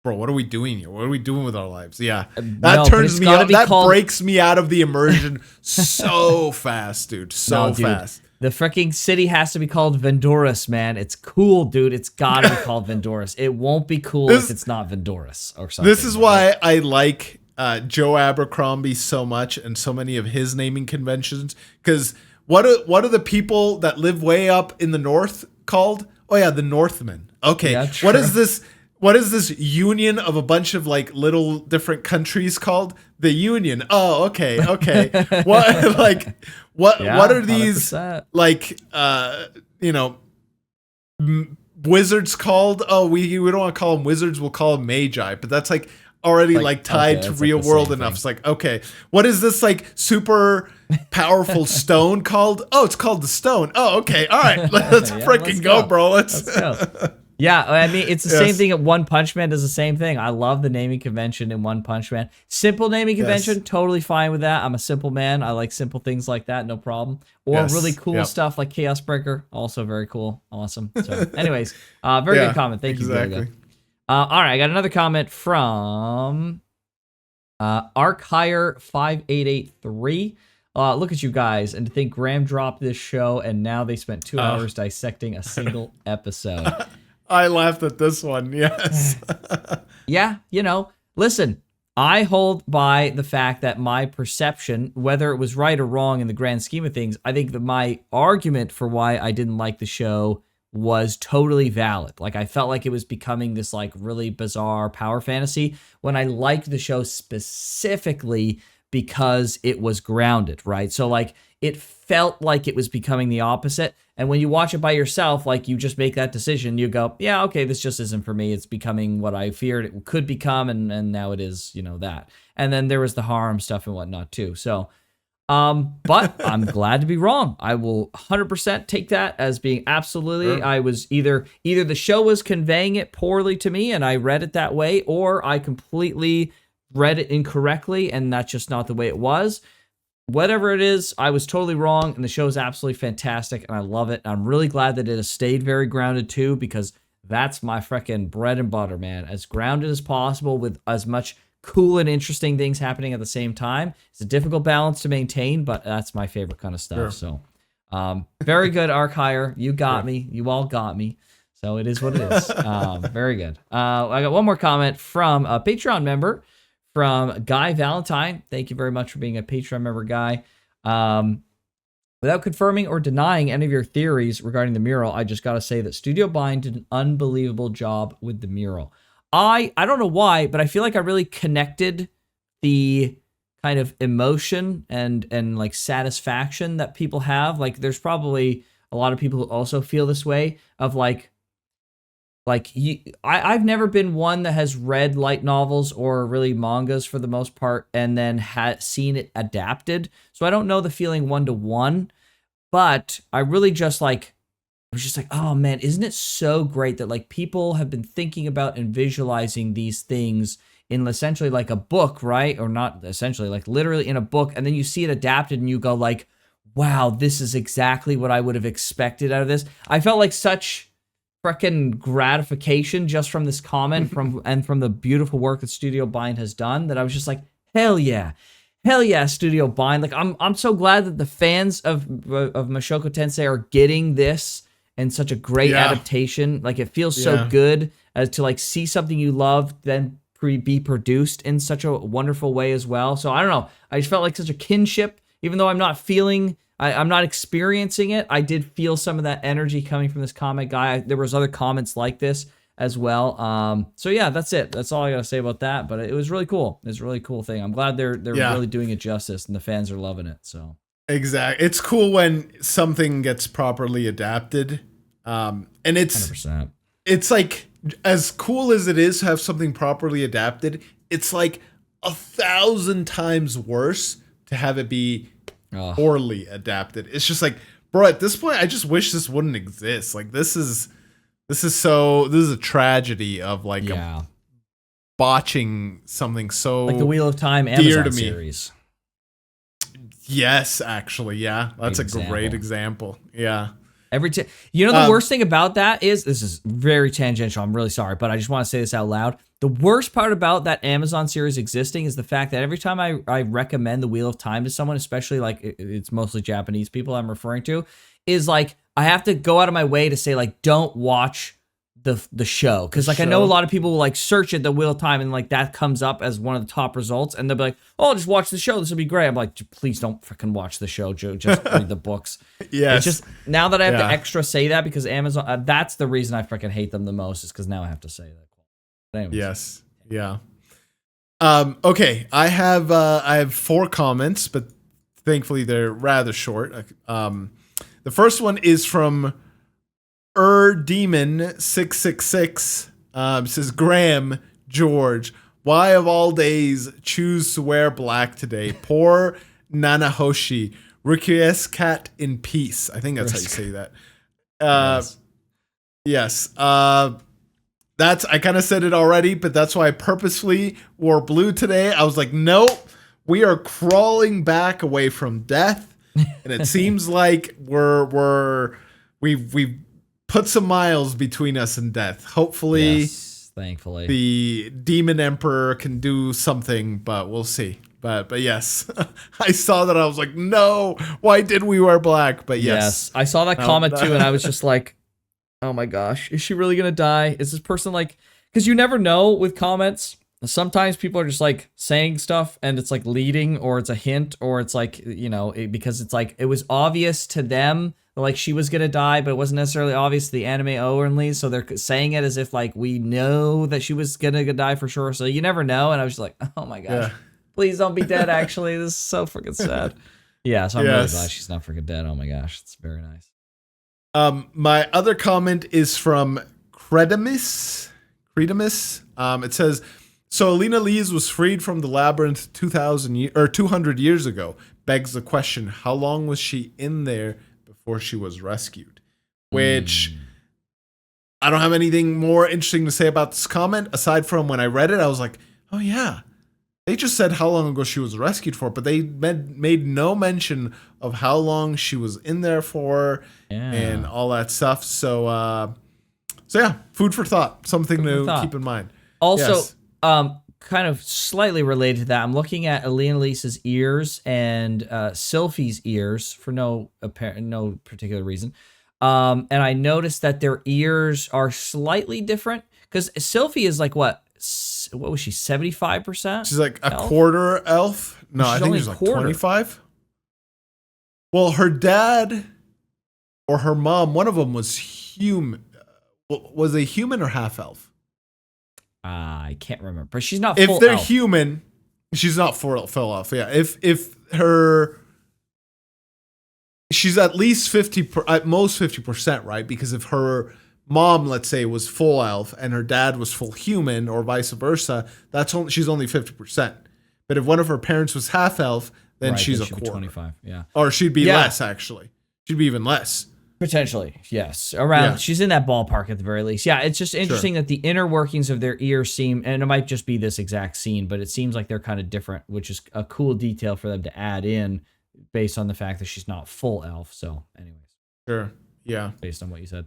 S2: bro, what are we doing here? What are we doing with our lives? Yeah, that turns me out. That breaks me out of the immersion so fast, dude. So fast.
S1: The freaking city has to be called Vendoris, man. It's cool, dude. It's gotta be called Vendoris. It won't be cool if it's not Vendoris or something.
S2: This is why I like Joe Abercrombie so much and so many of his naming conventions. Because what are the people that live way up in the north called? Oh yeah, the Northmen. Okay, what is this? what is this union of a bunch of like little different countries called? The Union. Oh, okay. What like what are these
S1: 100%.
S2: like wizards called? Oh, we don't want to call them wizards, we'll call them magi, but that's like already like tied to real world enough. It's like, okay, what is this like super powerful stone called? Oh, it's called the stone. Oh, okay. All right. Let's freaking go, bro. Let's
S1: go. Yeah, I mean, it's the same thing at One Punch Man does the same thing. I love the naming convention in One Punch Man. Simple naming convention, totally fine with that. I'm a simple man. I like simple things like that, no problem. Or really cool stuff like Chaos Breaker, also very cool. Awesome. So anyways, very good comment. Thank you, Gilga. All right, I got another comment from ArcHire5883. Look at you guys, and to think Graham dropped this show, and now they spent 2 hours dissecting a single episode.
S2: I laughed at this one, yes.
S1: Yeah, listen, I hold by the fact that my perception, whether it was right or wrong in the grand scheme of things, I think that my argument for why I didn't like the show was totally valid. Like, I felt like it was becoming this like really bizarre power fantasy when I liked the show specifically because it was grounded, right? So like it felt like it was becoming the opposite. And when you watch it by yourself, like you just make that decision. You go, yeah, okay, this just isn't for me. It's becoming what I feared it could become. And now it is, that. And then there was the harem stuff and whatnot too. So, but I'm glad to be wrong. I will 100% take that as being absolutely, I was either the show was conveying it poorly to me and I read it that way, or I completely read it incorrectly and that's just not the way it was. Whatever it is, I was totally wrong, and the show is absolutely fantastic, and I love it. I'm really glad that it has stayed very grounded, too, because that's my freaking bread and butter, man. As grounded as possible with as much cool and interesting things happening at the same time. It's a difficult balance to maintain, but that's my favorite kind of stuff. So, very good, ArcHire. You got me. You all got me. So it is what it is. Very good. I got one more comment from a Patreon member, from Guy Valentine. Thank you very much for being a Patreon member, Guy. Without confirming or denying any of your theories regarding the mural, I just got to say that Studio Bind did an unbelievable job with the mural. I don't know why, but I feel like I really connected the kind of emotion and like satisfaction that people have. Like there's probably a lot of people who also feel this way of I've never been one that has read light novels or really mangas for the most part and then had seen it adapted. So I don't know the feeling one-to-one, but I really just I was just like, oh man, isn't it so great that like people have been thinking about and visualizing these things in essentially like a book, right? Or not essentially, like literally in a book, and then you see it adapted and you go like, wow, this is exactly what I would have expected out of this. I felt like such freaking gratification just from this comment from the beautiful work that Studio Bind has done that I was just like, hell yeah, Studio Bind. Like I'm so glad that the fans of Mushoku Tensei are getting this and such a great adaptation. Like it feels so good as to like see something you love then be produced in such a wonderful way as well. So I don't know, I just felt like such a kinship, even though I'm not feeling. I'm not experiencing it. I did feel some of that energy coming from this comic guy. There was other comments like this as well. So yeah, that's it. That's all I gotta say about that. But it was really cool. It's a really cool thing. I'm glad they're really doing it justice and the fans are loving it. So
S2: exactly, it's cool when something gets properly adapted. And it's 100%. It's like as cool as it is to have something properly adapted. It's like 1,000 times worse to have it be poorly adapted. It's just like, bro, at this point I just wish this wouldn't exist. Like this is a tragedy of like botching something so
S1: like the Wheel of Time Amazon series.
S2: Yes, actually, that's a great example.
S1: The worst thing about that is, this is very tangential, I'm really sorry, but I just want to say this out loud. The worst part about that Amazon series existing is the fact that every time I recommend the Wheel of Time to someone, especially like it's mostly Japanese people I'm referring to, is like I have to go out of my way to say like, don't watch the show. Because like I know a lot of people will like search it, the Wheel of Time, and like that comes up as one of the top results, and they'll be like, oh, just watch the show, this will be great. I'm like, please don't freaking watch the show, Joe. Just read the books. It's just now that I have to extra say that because Amazon, that's the reason I freaking hate them the most, is because now I have to say that. Anyways.
S2: Yes. Yeah. Okay. I have 4 comments, but thankfully they're rather short. The first one is from Demon666. Says, Graham, George, why of all days choose to wear black today? Poor Nanahoshi. Cat in peace. I think that's how you say that. Yes. That's, I kind of said it already, but that's why I purposefully wore blue today. I was like, nope, we are crawling back away from death, and it seems like we've put some miles between us and death. Hopefully,
S1: yes, thankfully,
S2: the Demon Emperor can do something, but we'll see. But yes, I saw that. I was like, no, why did we wear black? But yes,
S1: I saw that comment too, and I was just like, oh my gosh, is she really gonna die? Is this person like, because you never know with comments. Sometimes people are just like saying stuff and it's like leading, or it's a hint, or it's like, you know, because it's like, it was obvious to them like she was gonna die, but it wasn't necessarily obvious to the anime only. So they're saying it as if like we know that she was gonna die for sure. So you never know. And I was just like, oh my gosh, please don't be dead. Actually, this is so freaking sad. Yeah, so I'm really glad she's not freaking dead. Oh my gosh, it's very nice.
S2: My other comment is from Credimus. It says, so Alina Lees was freed from the labyrinth 200 years ago. Begs the question, how long was she in there before she was rescued? Which I don't have anything more interesting to say about this comment aside from when I read it, I was like, oh yeah. They just said how long ago she was rescued for, but they made no mention of how long she was in there for and all that stuff. So yeah, food for thought. Something to keep in mind.
S1: Also, kind of slightly related to that, I'm looking at Alina Lisa's ears and Sylphie's ears for no particular reason. And I noticed that their ears are slightly different because Sylphie is like what was she, 75%?
S2: She's like a quarter elf. No, I think she's like 25. Well, her dad or her mom, one of them was human. Was a human or half elf?
S1: I can't remember, but she's not.
S2: If they're human, she's not full elf. Yeah, if she's at least 50, at most 50%, right? Because if her mom, let's say, was full elf and her dad was full human, or vice versa, she's only 50%. But if one of her parents was half elf, then she's a quarter.
S1: 25, yeah.
S2: Or she'd be less, actually. She'd be even less.
S1: Potentially, yes. Around, she's in that ballpark at the very least. Yeah, it's just interesting that the inner workings of their ears seem, and it might just be this exact scene, but it seems like they're kind of different, which is a cool detail for them to add in based on the fact that she's not full elf. So, anyways.
S2: Sure, yeah.
S1: Based on what you said.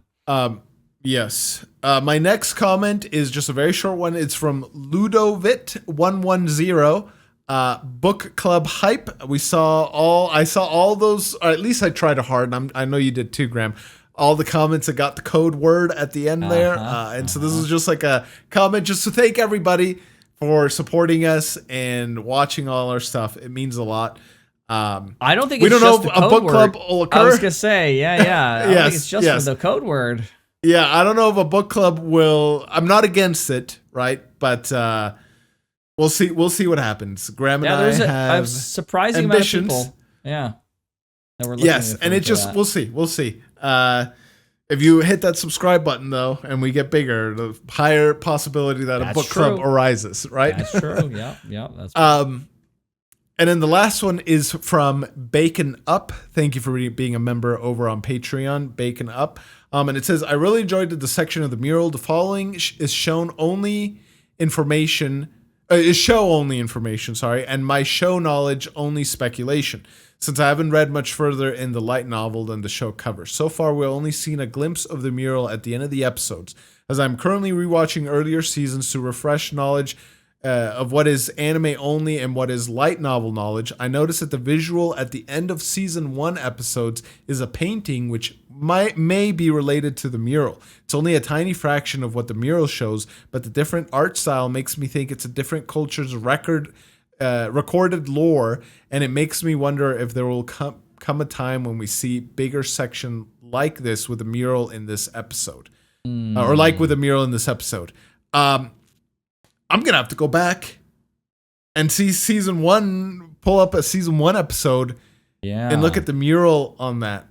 S2: Yes. My next comment is just a very short one. It's from Ludovit110. Book club hype. I saw all those, or at least I tried hard, and I know you did too, Graham. All the comments that got the code word at the end there. So this is just like a comment just to thank everybody for supporting us and watching all our stuff. It means a lot.
S1: I don't think
S2: we don't know if a book club will occur.
S1: I was gonna say, yeah. I don't think it's just for the code word.
S2: Yeah, I don't know if a book club will. I'm not against it, right? But we'll see. We'll see what happens. Graham and I have
S1: a surprising ambitions. Amount of people. Yeah. That we're looking
S2: and it just we'll see. We'll see. If you hit that subscribe button though, and we get bigger, the higher possibility that a book club arises, right?
S1: That's true. Yeah. That's
S2: and then the last one is from Bacon Up. Thank you for being a member over on Patreon, Bacon Up. And it says, I really enjoyed the section of the mural. The following is show only information, and my show knowledge only speculation, since I haven't read much further in the light novel than the show covers. So far, we've only seen a glimpse of the mural at the end of the episodes. As I'm currently rewatching earlier seasons to refresh knowledge of what is anime only and what is light novel knowledge, I noticed that the visual at the end of season 1 episodes is a painting which may be related to the mural. It's only a tiny fraction of what the mural shows, but the different art style makes me think it's a different culture's recorded lore, and it makes me wonder if there will come a time when we see bigger section like this with a mural in this episode, or like with a mural in this episode. I'm gonna have to go back and see season 1. Pull up a season 1 episode.
S1: Yeah.
S2: And look at the mural on that.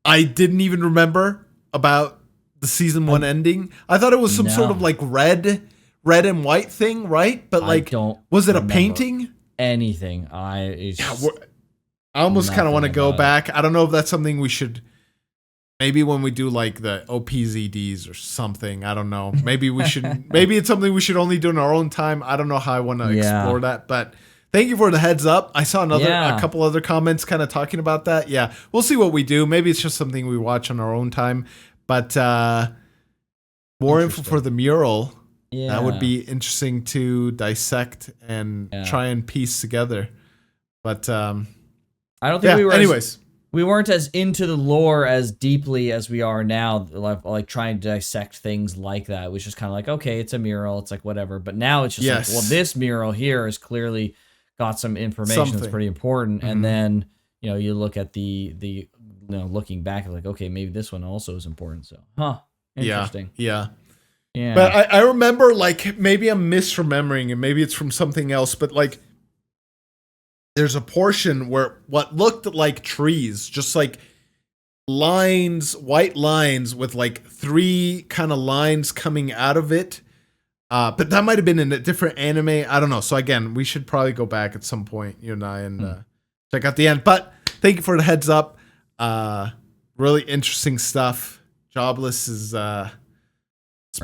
S2: I didn't even remember about the season 1 ending. I thought it was some sort of like red and white thing, right? But like, was it a painting?
S1: Anything.
S2: I almost kind of want to go back. I don't know if that's something we should. Maybe when we do like the OPZDs or something. I don't know. Maybe we should. Maybe it's something we should only do in our own time. I don't know how I want to explore that, but. Thank you for the heads up. I saw a couple other comments kind of talking about that. Yeah, we'll see what we do. Maybe it's just something we watch on our own time. But more info for the mural. Yeah. That would be interesting to dissect and try and piece together. But I
S1: don't think we were. We weren't as into the lore as deeply as we are now, like trying to dissect things like that. It was just kind of like, okay, it's a mural. It's like whatever. But now it's just like, well, this mural here is clearly got some information that's pretty important. And then, you look at the looking back, like, okay, maybe this one also is important. So, interesting.
S2: Yeah. But I remember, like, maybe I'm misremembering and maybe it's from something else, but like, there's a portion where what looked like trees, just like lines, white lines with like 3 kind of lines coming out of it. But that might have been in a different anime. I don't know. So again, we should probably go back at some point, you and I, and check out the end. But thank you for the heads up. Really interesting stuff. Jobless is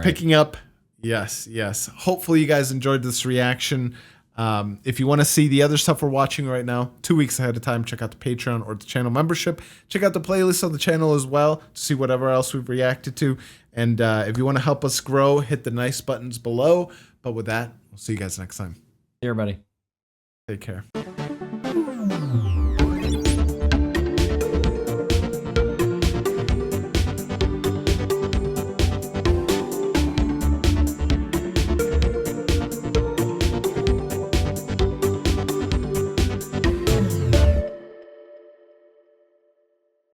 S2: picking up. Yes. Hopefully you guys enjoyed this reaction. If you want to see the other stuff we're watching right now, 2 weeks ahead of time, check out the Patreon or the channel membership. Check out the playlist on the channel as well to see whatever else we've reacted to. And if you want to help us grow, hit the nice buttons below. But with that, we'll see you guys next time.
S1: See everybody.
S2: Take care.